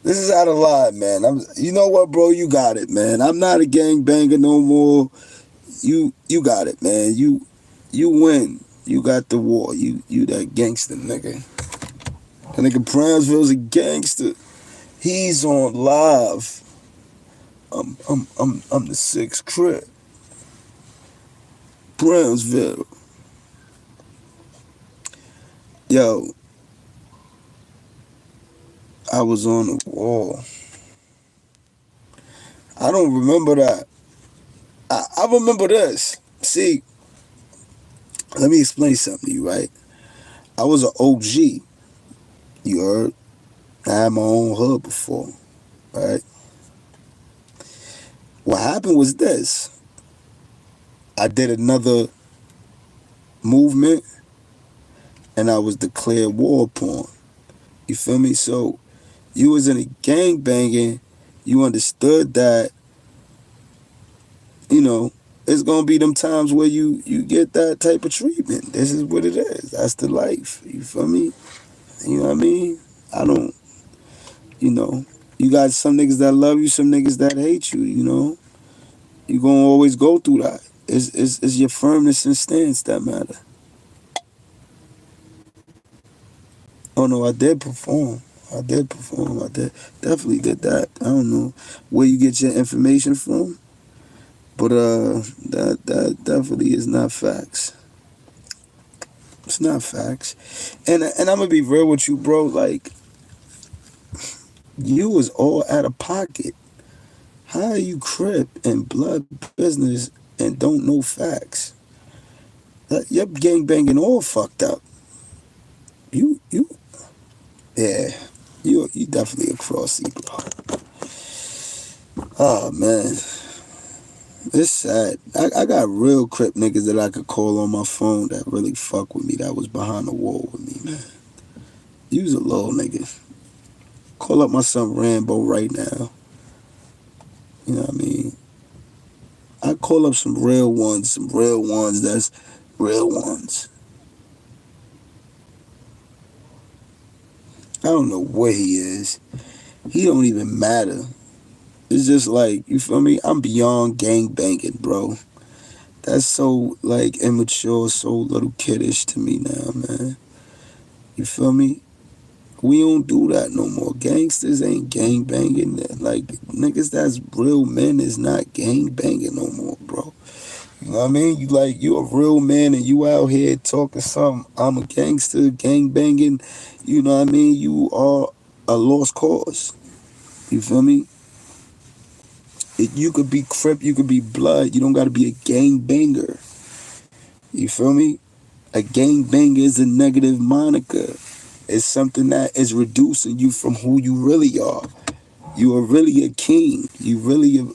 is out of line, man. You know what, bro? You got it, man. I'm not a gangbanger no more. You got it, man. You win. You got the war. You that gangster nigga. That nigga Brownsville's a gangster. He's on live. I'm the 6 Crip. Brownsville. Yo. I was on the wall. I don't remember that. I remember this. See, let me explain something to you, right? I was an OG. You heard? I had my own hood before, right? What happened was this. I did another movement and I was declared war upon. You feel me? So you was in a gang banging, you understood that, you know, it's gonna be them times where you get that type of treatment. This is what it is. That's the life. You feel me? You know what I mean? I don't, you know, you got some niggas that love you, some niggas that hate you, you know. You gonna always go through that. It's your firmness and stance that matter. Oh no, I did perform. I did perform. I did definitely did that. I don't know where you get your information from, but that definitely is not facts. It's not facts. And I'm gonna be real with you, bro. Like, you was all out of pocket. How are you crip and blood business and don't know facts? Your gang banging all fucked up. You yeah. You definitely a crossy, bro. Oh man. It's sad. I got real crip niggas that I could call on my phone that really fuck with me, that was behind the wall with me, man. You's a little nigga. Call up my son Rambo right now. You know what I mean? I call up some real ones that's real ones. I don't know where he is. He don't even matter. It's just like, you feel me? I'm beyond gang banging, bro. That's so like immature, so little kiddish to me now, man. You feel me? We don't do that no more. Gangsters ain't gang banging. Like, niggas that's real men is not gang banging no more, bro. You know what I mean? You a real man and you out here talking something. I'm a gangster, gang banging. You know what I mean? You are a lost cause. You feel me? You could be Crip, you could be Blood. You don't got to be a gang banger. You feel me? A gang banger is a negative moniker. It's something that is reducing you from who you really are. You are really a king. You really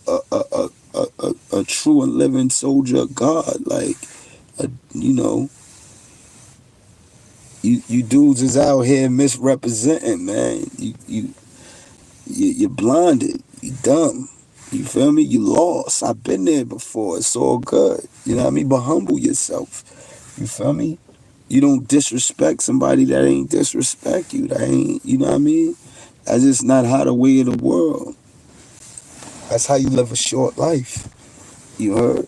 a true and living soldier of God. Like, you know, you dudes is out here misrepresenting, man. You're blinded. You dumb. You feel me? You lost. I've been there before. It's all good. You know what I mean? But humble yourself. You feel me? You don't disrespect somebody that ain't disrespect you. That ain't, you know what I mean? That's just not how the way of the world. That's how you live a short life. You heard?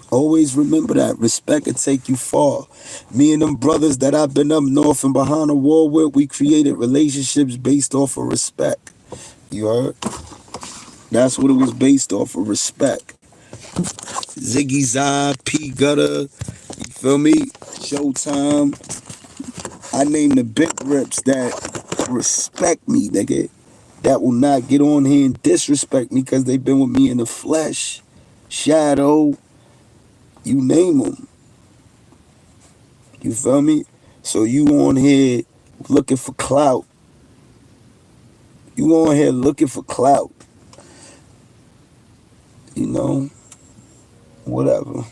Always remember that. Respect can take you far. Me and them brothers that I've been up north and behind the wall with, we created relationships based off of respect. You heard? That's what it was based off of, respect. Ziggy Zai, P Gutter, you feel me? Showtime. I name the big rips that respect me, nigga. That will not get on here and disrespect me because they've been with me in the flesh. Shadow, you name them. You feel me? So you on here looking for clout. You on here looking for clout. You know? Whatever.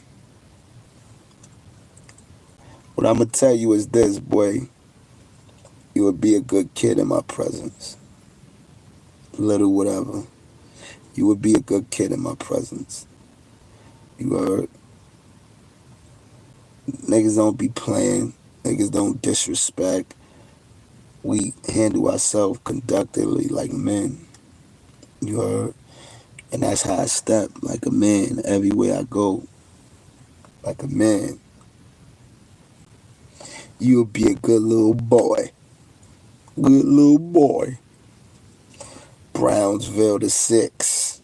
What I'm going to tell you is this, boy. You would be a good kid in my presence. Little whatever. You would be a good kid in my presence. You heard? Niggas don't be playing. Niggas don't disrespect. We handle ourselves conductively like men. You heard? And that's how I step, like a man, everywhere I go. Like a man. You'll be a good little boy. Good little boy. Brownsville to 6.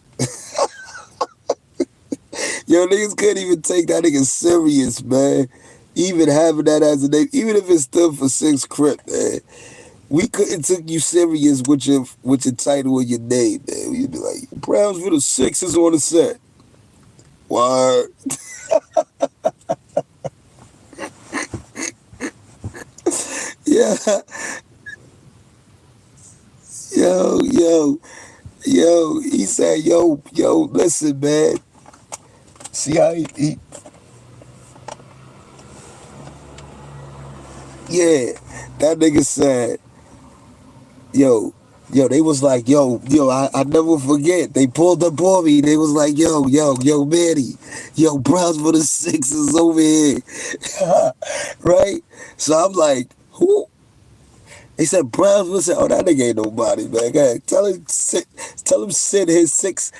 Yo, niggas couldn't even take that nigga serious, man. Even having that as a name, even if it stood for 6 Crip, man. We couldn't take you serious with your title and your name, man. You'd be like, Brownsville the Sixers on the set. Word. Yeah. Yo. He said, yo, listen, man. See how yeah, that nigga said, yo, they was like, I never forget. They pulled up on me. They was like, yo, Manny, yo, Brownsville the Sixers over here. Right? So I'm like, who? He said Brownsville. Said, oh, that nigga ain't nobody, man. Go ahead. Tell him sit his six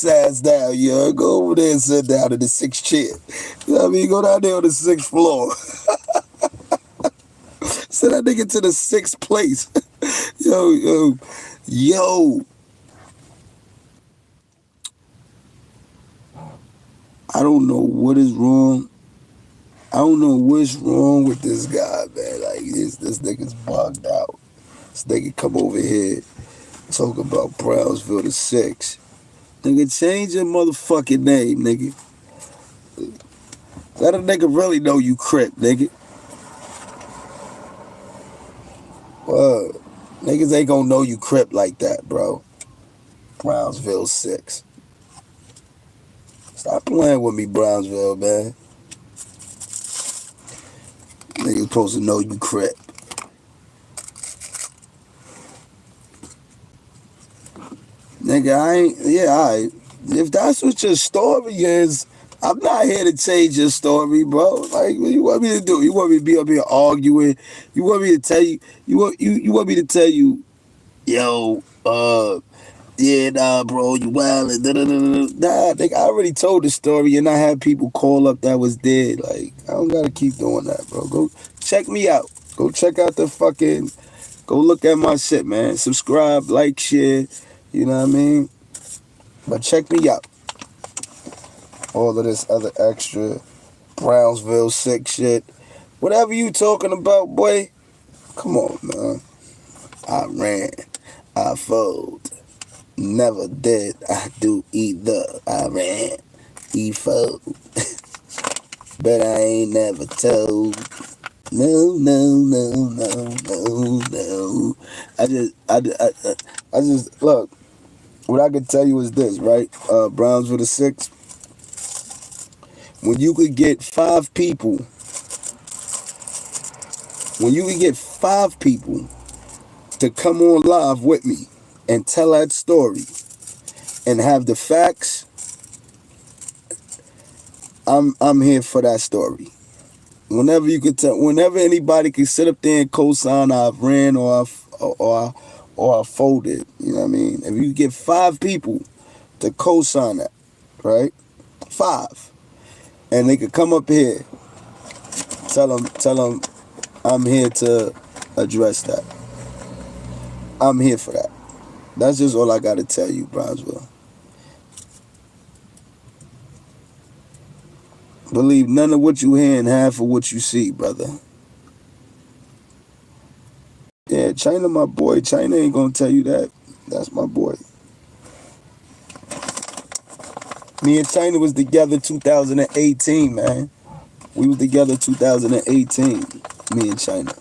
ass down, yo. Go over there and sit down in the sixth chair. You know what I mean? Go down there on the sixth floor. Send that nigga to the sixth place. Yo. I don't know what is wrong. I don't know what's wrong with this guy, man. Like, this nigga's bugged out. This nigga come over here talk about Brownsville the Six. Nigga, change your motherfucking name, nigga. Let a nigga really know you Crip, nigga. Niggas ain't gonna know you Crip like that, bro. Brownsville 6. Stop playing with me, Brownsville, man. Niggas supposed to know you Crip. Nigga, alright. If that's what your story is, I'm not here to change your story, bro. Like, what you want me to do? You want me to be up here arguing? You want me to tell you? You want me to tell you, yo, yeah, nah, bro, you wildin', Nah, nigga, I already told the story, and I had people call up that was dead. Like, I don't gotta keep doing that, bro. Go check me out. Go check out go look at my shit, man. Subscribe, like, share. You know what I mean? But check me out. All of this other extra Brownsville 6 shit. Whatever you talking about, boy. Come on, man. I ran. I fold. Never did. I do either. I ran. He fold. But I ain't never told. No. I just look. What I can tell you is this, right? Brownsville the 6. When you could get 5 people, to come on live with me and tell that story and have the facts, I'm here for that story. Whenever anybody can sit up there and co-sign I've ran or I folded, you know what I mean? If you get 5 people to co-sign that, right? 5. And they could come up here, tell them I'm here to address that. I'm here for that. That's just all I got to tell you, Brownsville. Believe none of what you hear and half of what you see, brother. Yeah, China, my boy. China ain't gonna tell you that. That's my boy. Me and China was together 2018, man. We was together 2018. Me and China.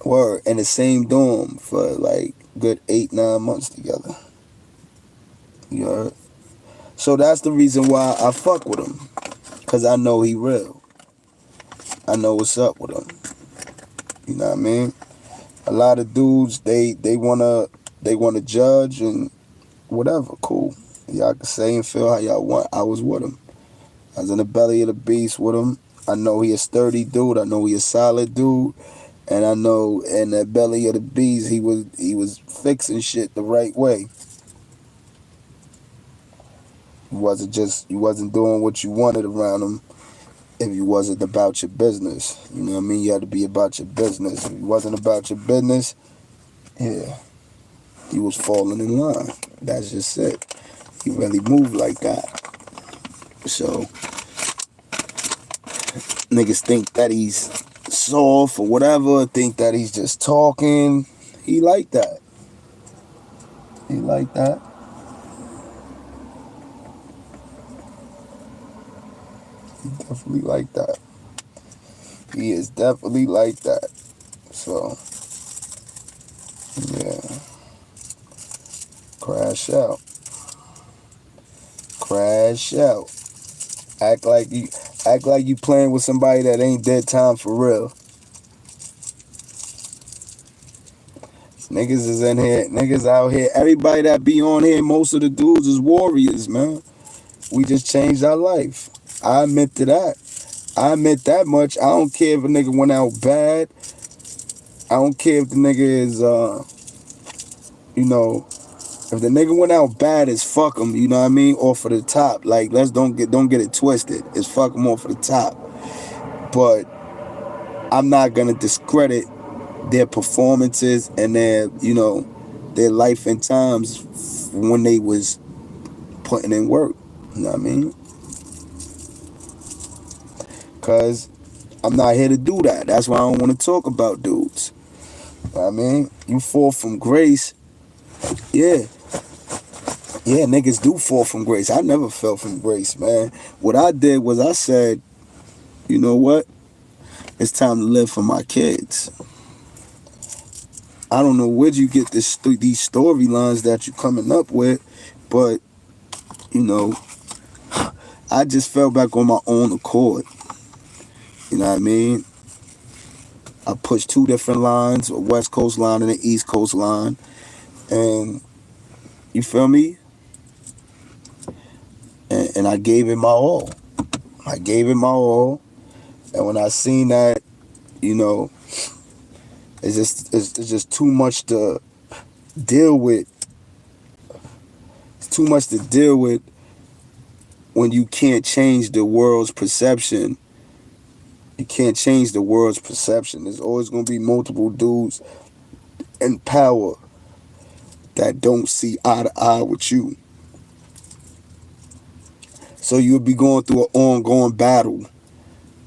Word. In the same dorm for like good 8-9 months together. You heard? So that's the reason why I fuck with him. Cause I know he real. I know what's up with him. You know what I mean? A lot of dudes, they wanna judge and whatever, cool. Y'all can say and feel how y'all want. I was with him. I was in the belly of the beast with him. I know he a sturdy dude. I know he a solid dude. And I know in the belly of the beast, he was fixing shit the right way. You wasn't doing what you wanted around him if you wasn't about your business. You know what I mean? You had to be about your business. If you wasn't about your business, yeah, he was falling in line. That's just it. He really moved like that. So, niggas think that he's soft or whatever, think that he's just talking. He like that. He like that. He definitely like that. He is definitely like that. So, yeah. Crash out. Crash out. Act like you playing with somebody that ain't dead time for real. Niggas is in here. Niggas out here. Everybody that be on here, most of the dudes is warriors, man. We just changed our life. I admit to that. I admit that much. I don't care if a nigga went out bad. I don't care if the nigga is, you know, if the nigga went out bad, it's fuck him, you know what I mean? Off of the top. Like, don't get it twisted. It's fuck him off of the top. But I'm not gonna discredit their performances and their, you know, their life and times when they was putting in work. You know what I mean? Cause I'm not here to do that. That's why I don't want to talk about dudes. You know what I mean? You fall from grace. Yeah. Yeah, niggas do fall from grace. I never fell from grace, man. What I did was I said, you know what? It's time to live for my kids. I don't know where you get these storylines that you're coming up with, but, you know, I just fell back on my own accord. You know what I mean? I pushed two different lines, a West Coast line and an East Coast line. And, you feel me? And I gave it my all. I gave it my all. And when I seen that, you know, it's just too much to deal with. It's too much to deal with when you can't change the world's perception. You can't change the world's perception. There's always going to be multiple dudes in power that don't see eye to eye with you. So you'll be going through an ongoing battle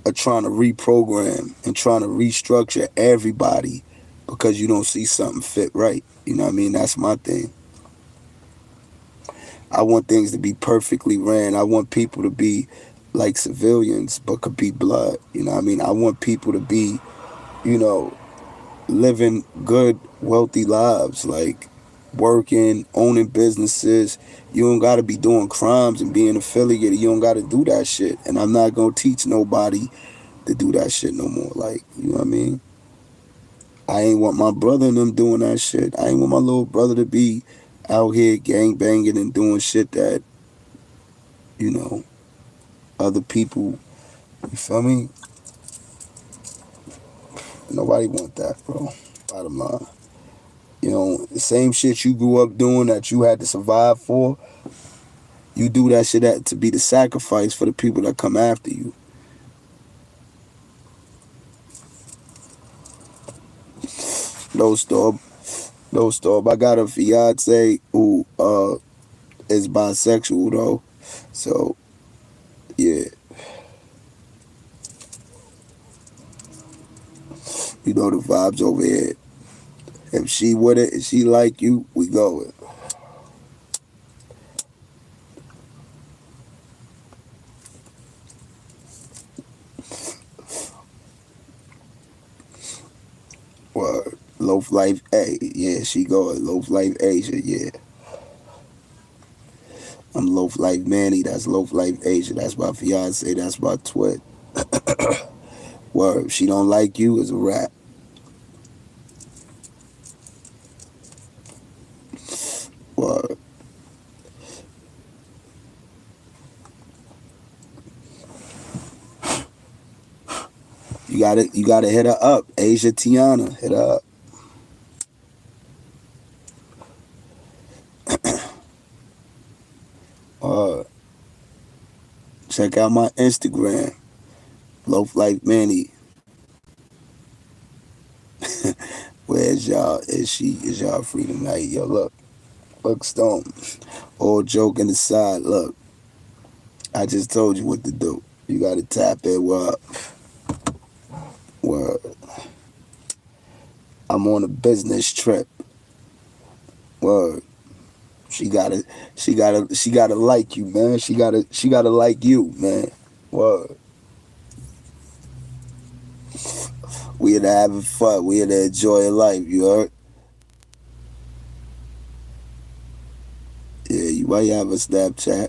of trying to reprogram and trying to restructure everybody because you don't see something fit right. You know what I mean? That's my thing. I want things to be perfectly ran. I want people to be like civilians but could be blood. You know what I mean? I want people to be, you know, living good, wealthy lives, like working, owning businesses. You don't got to be doing crimes and being affiliated. You don't got to do that shit. And I'm not going to teach nobody to do that shit no more. Like, you know what I mean? I ain't want my brother and them doing that shit. I ain't want my little brother to be out here gang banging and doing shit that, you know, other people, you feel me? Nobody want that, bro. Bottom line. You know, the same shit you grew up doing that you had to survive for, you do that shit to be the sacrifice for the people that come after you. No stop. No stop. I got a fiance who is bisexual though. So yeah. You know the vibes over here. If she with it and she like you, we going. Word. Loaf Lyfe A. Yeah, she going. Loaf Lyfe Asia, yeah. I'm Loaf Lyfe Manny. That's Loaf Lyfe Asia. That's my fiance. That's my twin. Word. If she don't like you, it's a wrap. Word. You gotta hit her up. Asia Tiana. Hit her up. Check out my Instagram. Loaf Lyfe Manny. Where's y'all? Is y'all free tonight? Yo, look, Stone. All joking aside, look. I just told you what to do. You gotta tap it. What up? Word. I'm on a business trip. Word. She gotta like you, man. She gotta like you, man. Word. We here to having fun. We here to enjoy life, you heard? Yeah, you might have a Snapchat.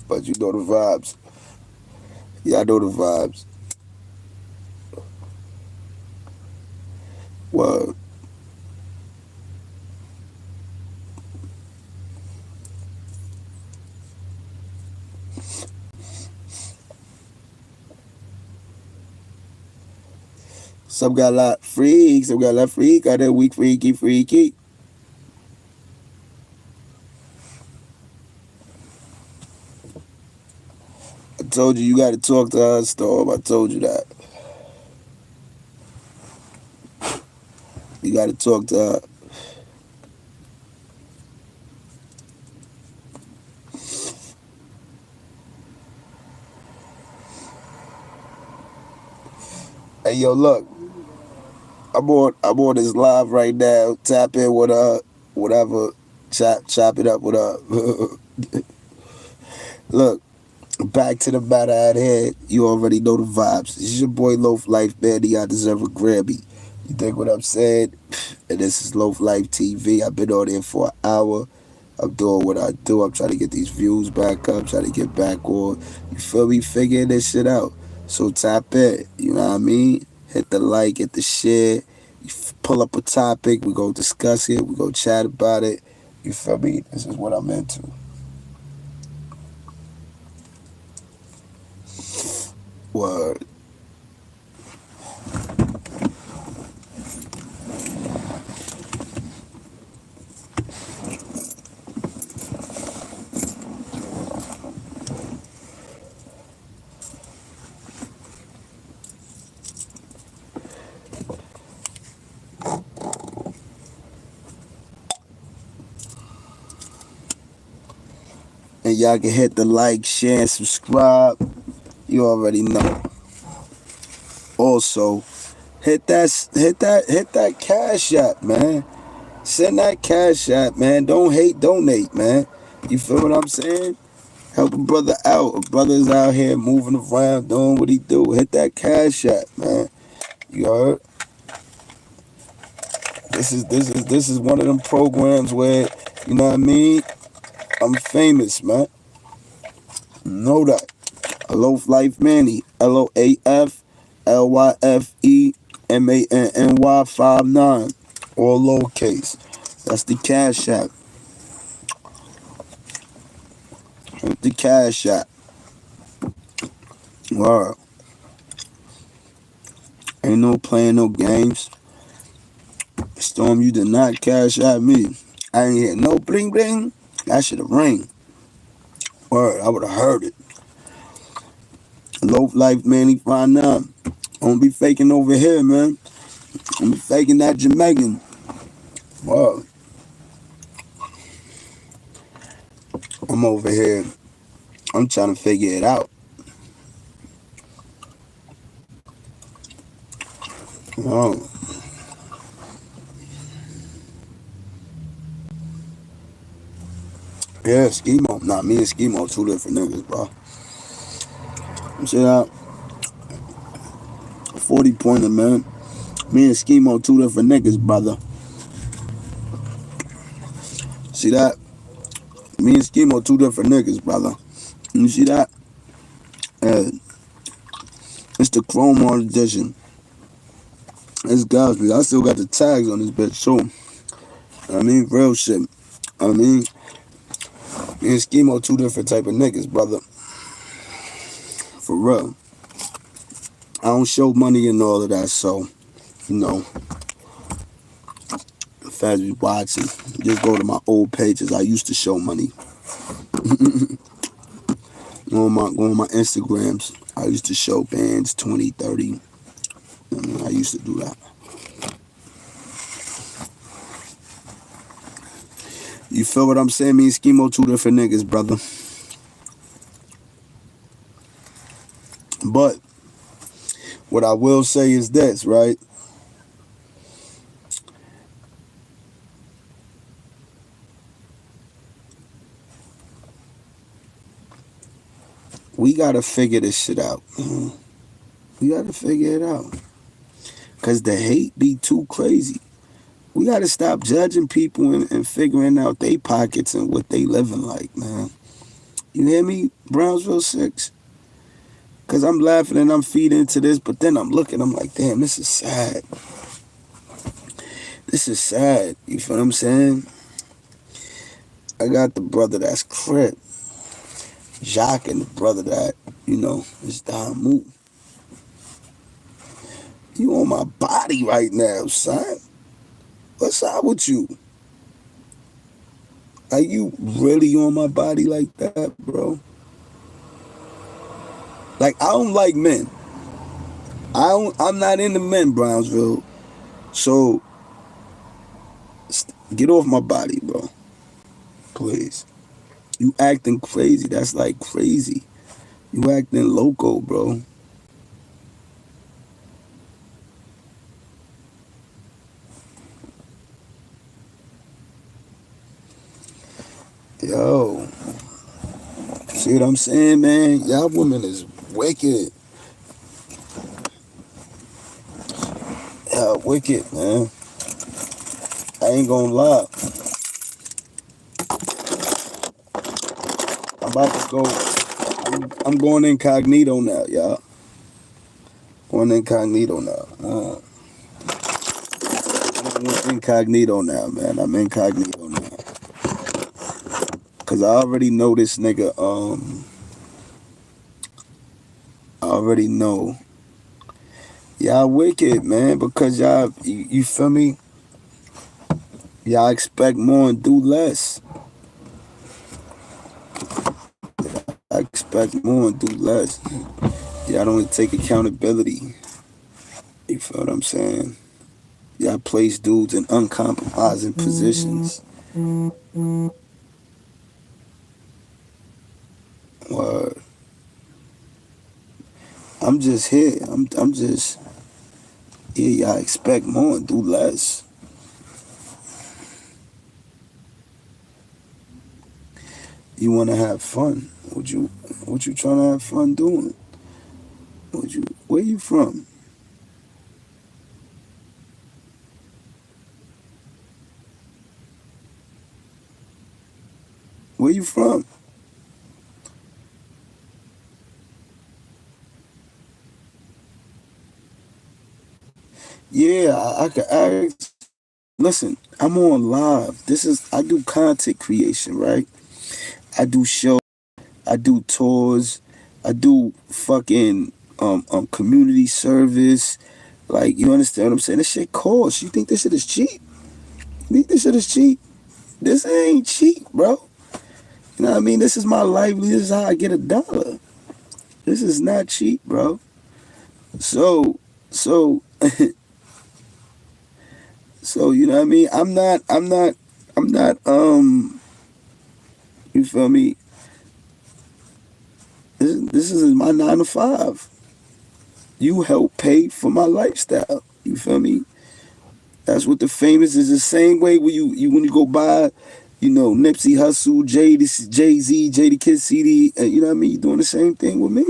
But you know the vibes. Yeah, I know the vibes. Word. Some got a lot freak, some got a lot freak, got that weak freaky. I told you gotta talk to her, Storm. I told you that. You gotta talk to her. Hey yo, look, I'm on this live right now. Tap in with her, whatever. Chop it up with her. Look, back to the matter at hand. You already know the vibes. This is your boy Loaf Lyfe, man. I deserve a Grammy. You think what I'm saying? And this is Loaf Lyfe TV. I've been on there for an hour. I'm doing what I do. I'm trying to get these views back up, trying to get back on. You feel me? Figuring this shit out. So tap in. You know what I mean? Hit the like, hit the share. Pull up a topic. We go discuss it. We go chat about it. You feel me? This is what I'm into. Word. And y'all can hit the like, share, and subscribe. You already know. Also, hit that cash app, man. Send that cash app, man. Don't hate, donate, man. You feel what I'm saying? Help a brother out. A brother's out here moving around, doing what he do. Hit that cash app, man. You heard? This is one of them programs where, you know what I mean? I'm famous, man. Know that. Loaf Lyfe Manny. LOAFLYFEMANNY 59. All lowercase. That's the cash app. The cash app. Word. Ain't no playing no games. Storm, you did not cash at me. I ain't hear no bling bling. That should have rang. Word, I would have heard it. Loaf Lyfe Manny 59. Don't be faking over here, man. Don't be faking that Jamaican. Word. I'm over here. I'm trying to figure it out. Oh. Yeah, Schemo. Nah, me and Schemo, two different niggas, bro. See that? 40 pointer, man. Me and Schemo, two different niggas, brother. See that? Me and Schemo, two different niggas, brother. You see that? It's the Chrome on edition. It's gospel. I still got the tags on this bitch too. I mean, real shit. I mean, me and Schemo, two different type of niggas, brother. For real. I don't show money and all of that, so, you know, if as you watching, just go to my old pages. I used to show money. Go on my Instagrams. I used to show bands 20, 30. I mean, I used to do that. You feel what I'm saying? Me and Schemo two different niggas, brother. But what I will say is this, right? We gotta figure this shit out. We gotta figure it out. Cause the hate be too crazy. We gotta stop judging people and figuring out they pockets and what they living like, man. You hear me? Brownsville 6. Cause I'm laughing and I'm feeding into this, but then I'm looking, I'm like, damn, this is sad. This is sad. You feel what I'm saying? I got the brother that's Crip. Jacques and the brother that, is Damu. You on my body right now, son. What's up with you? Are you really on my body like that, bro? Like, I don't like men. I'm not into men, Brownsville. So, get off my body, bro. Please. You acting crazy. That's like crazy. You acting loco, bro. Yo. See what I'm saying, man? Y'all women is wicked. Y'all wicked, man. I ain't gonna lie. I'm about to go. I'm going incognito now, y'all. Going incognito now. I'm incognito now, man. I'm incognito now. Cause I already know this nigga. I already know. Y'all wicked, man. Because y'all, you feel me? Y'all expect more and do less. I expect more and do less. Y'all don't take accountability. You feel what I'm saying? Y'all place dudes in uncompromising positions. Word. I'm just here. I'm just, yeah, y'all expect more and do less. You want to have fun. What you trying to have fun doing? Where you from? Where you from? Yeah, I could ask. Listen, I'm on live. I do content creation, right? I do shows, I do tours, I do fucking community service. Like, you understand what I'm saying? This shit costs. You think this shit is cheap? You think this shit is cheap? This ain't cheap, bro. You know what I mean? This is my livelihood. This is how I get a dollar. This is not cheap, bro. So, so, so, you know what I mean? I'm not, you feel me? This is my 9 to 5. You help pay for my lifestyle. You feel me? That's what the famous is. The same way when you go buy, Nipsey Hussle, Jay Z, Jada Kid CD, and you know what I mean. You doing the same thing with me.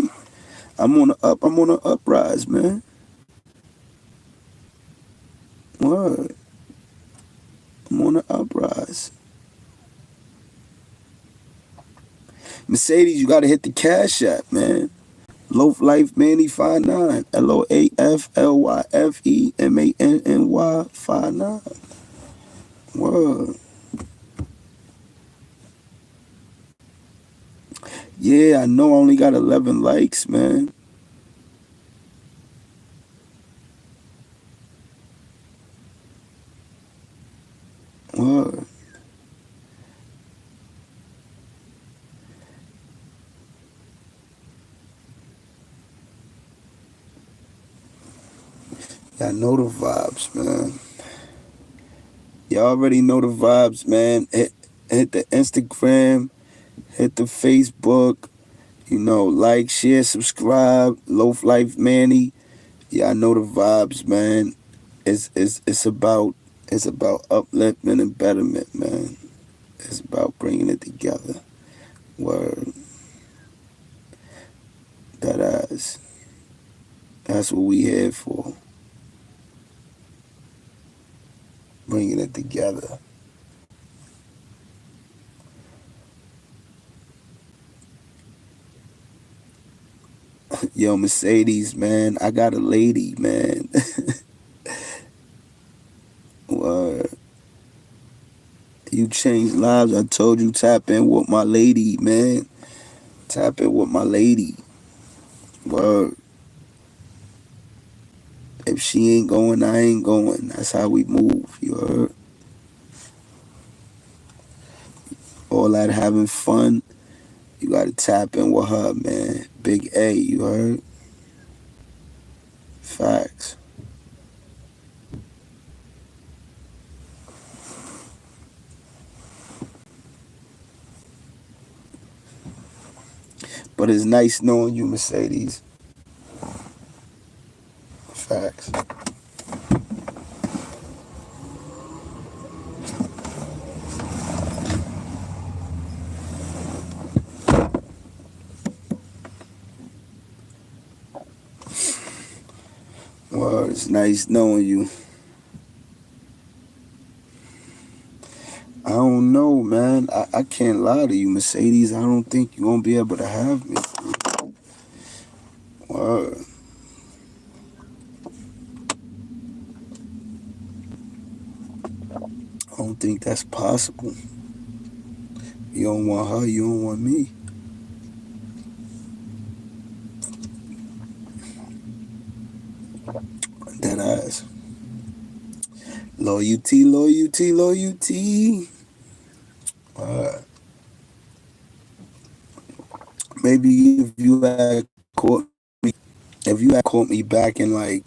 I'm on the up. I'm on the uprise, man. Word. I'm on the uprise. Mercedes, you gotta hit the cash app, man. Loaf Lyfe Manny 59. LOAFLYFEMANNY 59. Word. Yeah, I know I only got 11 likes, man. Word. Y'all know the vibes, man. Y'all already know the vibes, man. hit the Instagram, hit the Facebook. Like, share, subscribe. Loaf Lyfe Manny. Yeah, I know the vibes, man. It's about upliftment and betterment, man. It's about bringing it together. Word. That ass. That's what we here for. Bringing it together. Yo, Mercedes, man. I got a lady, man. Word. You changed lives. I told you, tap in with my lady, man. Tap in with my lady. Word. If she ain't going, I ain't going. That's how we move. You heard? All that having fun, you gotta tap in with her, man. Big A, you heard? Facts. But it's nice knowing you, Mercedes. Facts. Well, it's nice knowing you. I don't know, man. I can't lie to you, Mercedes. I don't think you're gonna be able to have me. Word. I don't think that's possible. You don't want her, you don't want me. That ass. Loyalty, loyalty, loyalty. Maybe if you had caught me back in like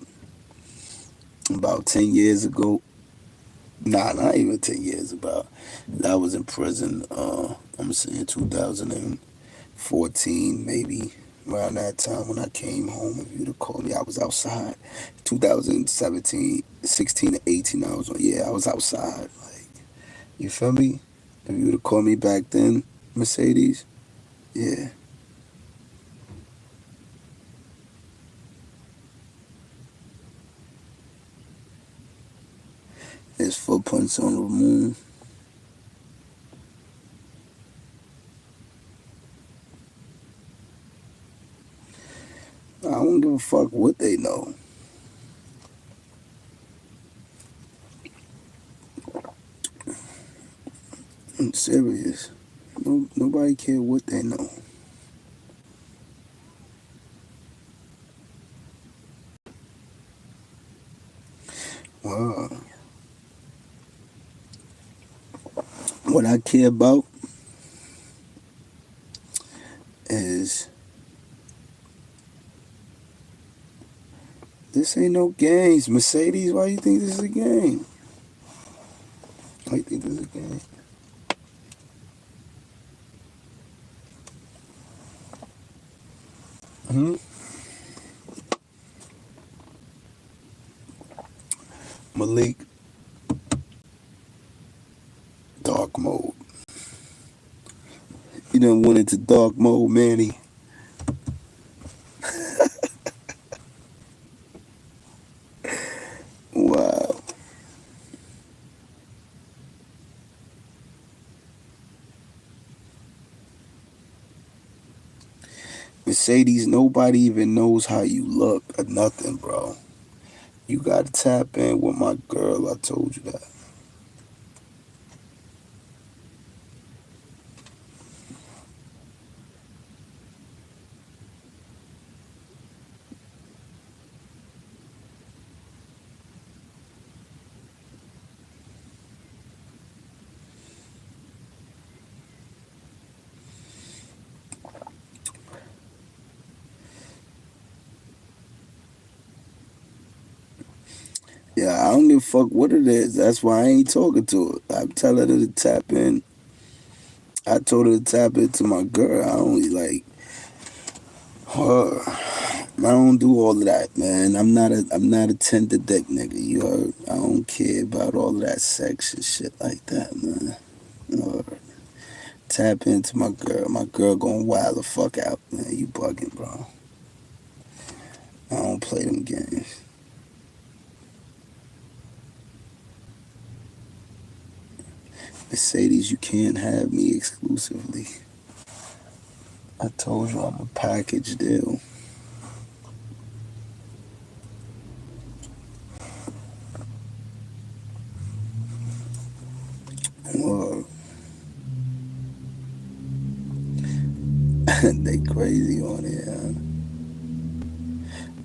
about 10 years ago, nah, not even 10 years about, I was in prison, I'm saying 2014, maybe around that time when I came home. If you'd have called me, I was outside. 2017, 16 to 18, I was outside. Like, you feel me? If you would have called me back then, Mercedes, yeah. There's footprints on the moon. I don't give a fuck what they know. I'm serious. No, nobody care what they know. Wow. What I care about is this ain't no games. Mercedes, why you think this is a game? Why you think this is a game? Hmm? Malik, dark mode. You done went into dark mode, Manny. Wow. Mercedes, nobody even knows how you look or nothing, bro. You gotta tap in with my girl. I told you that. Yeah, I don't give a fuck what it is. That's why I ain't talking to her. I'm telling her to tap in. I told her to tap into my girl. I only like her. I don't do all of that, man. I'm not a tender dick nigga. You heard? I don't care about all of that sex and shit like that, man. You heard? Tap into my girl. My girl gonna wild the fuck out, man. You bugging, bro. I don't play them games. Mercedes, you can't have me exclusively. I told you I'm a package deal. Well, they crazy on it, huh?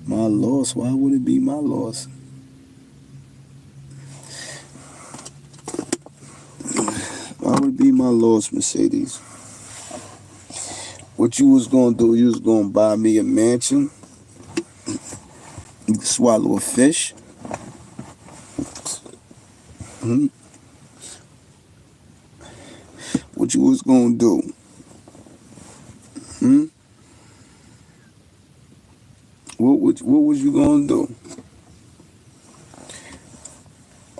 My loss, why would it be my loss? Why would it be my loss, Mercedes? What you was gonna do, you was gonna buy me a mansion, swallow a fish. Hmm? What you was gonna do? Hmm? What was you gonna do?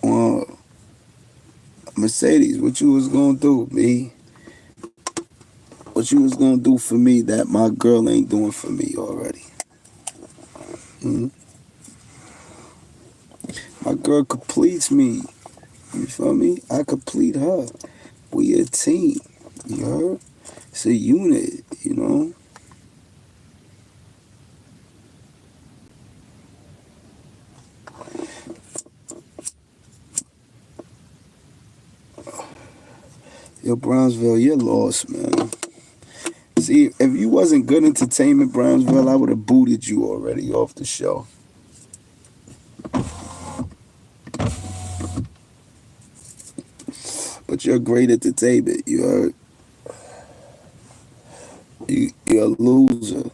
Uh, Mercedes, what you was gonna do, me? What you was gonna do for me that my girl ain't doing for me already? Hmm? My girl completes me. You feel me? I complete her. We a team. You heard? It's a unit, you know? Yo, Brownsville, you're lost, man. See, if you wasn't good entertainment, Brownsville, I would have booted you already off the show. But you're great entertainment. You heard? You're a loser.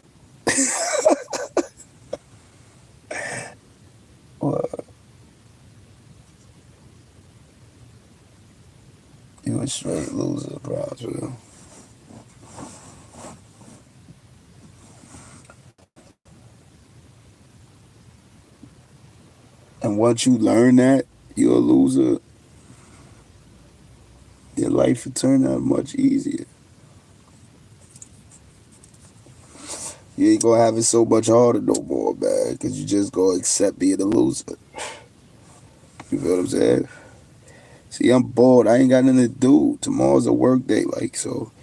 What? You a straight loser, Brownsville. And once you learn that you're a loser, your life will turn out much easier. You ain't gonna have it so much harder no more, man, because you just gonna accept being a loser. You feel what I'm saying? See, I'm bored. I ain't got nothing to do. Tomorrow's a work day, like, so,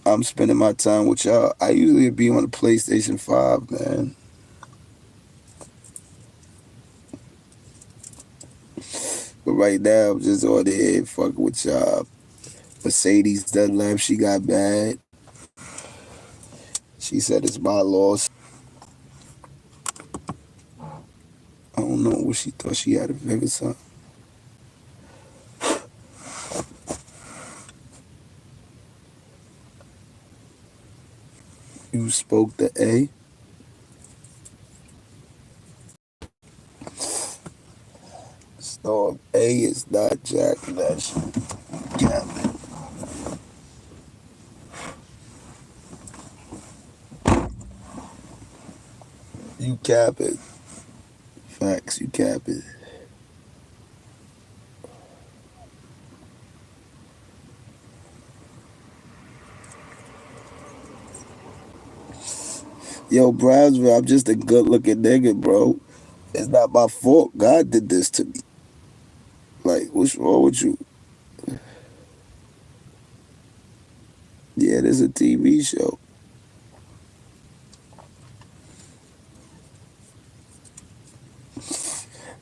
I'm spending my time with y'all. I usually be on the PlayStation 5, man. But right now, I'm just on there fucking with y'all. Mercedes done left. She got mad. She said it's my loss. I don't know what she thought she had a figure something. You spoke the A. Storm A is not Jack Nash. Captain. You capping. Facts, you capping. Yo, Brownsville, I'm just a good looking nigga, bro. It's not my fault. God did this to me. Like, what's wrong with you? Yeah, there's a TV show.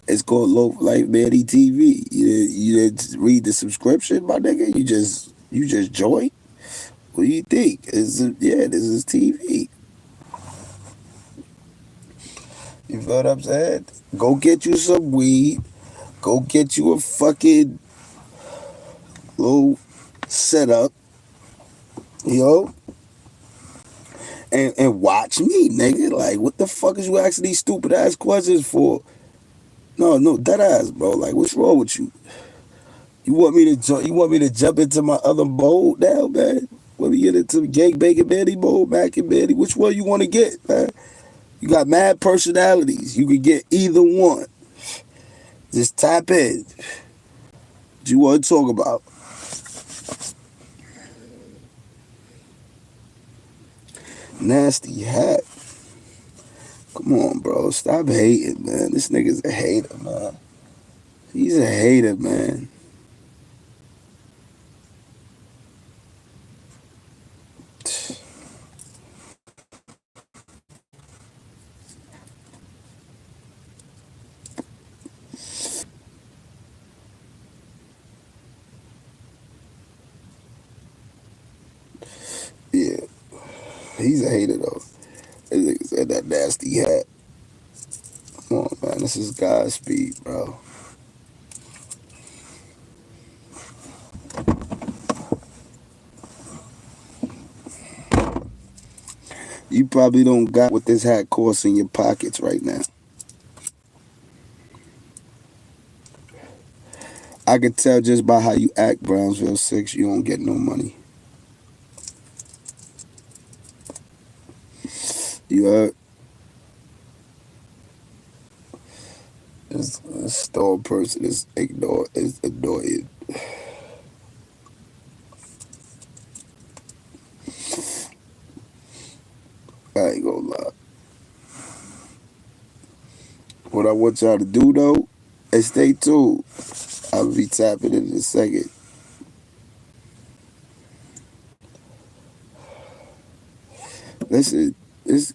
It's called Loaf Lyfe Manny TV. You didn't read the subscription, my nigga? You just joined? What do you think? Yeah, this is TV. You feel what I'm saying? Go get you some weed. Go get you a fucking little setup, yo, and watch me, nigga. Like, what the fuck is you asking these stupid ass questions for? No, dead ass, bro. Like, what's wrong with you? You want me to you want me to jump into my other mode now, man? Want me to get into Jake Bacon Manny mode, Mac and Manny? Which one you want to get, man? You got mad personalities. You can get either one. Just tap in. What you want to talk about? Nasty hat. Come on, bro. Stop hating, man. This nigga's a hater, man. He's a hater, man. Yeah, he's a hater, though. This nigga said that nasty hat. Come on, man. This is Godspeed, bro. You probably don't got what this hat costs in your pockets right now. I can tell just by how you act, Brownsville 6, you don't get no money. You heard? This store person is annoying. I ain't gonna lie. What I want y'all to do though, is stay tuned. I'll be tapping in a second. Listen, this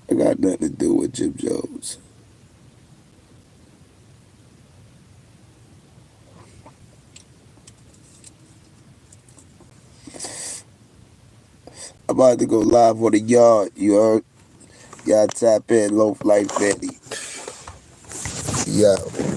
I got nothing to do with Jim Jones. I'm about to go live on the yard. You heard? Y'all tap in, Loaf Lyfe Manny. Yeah.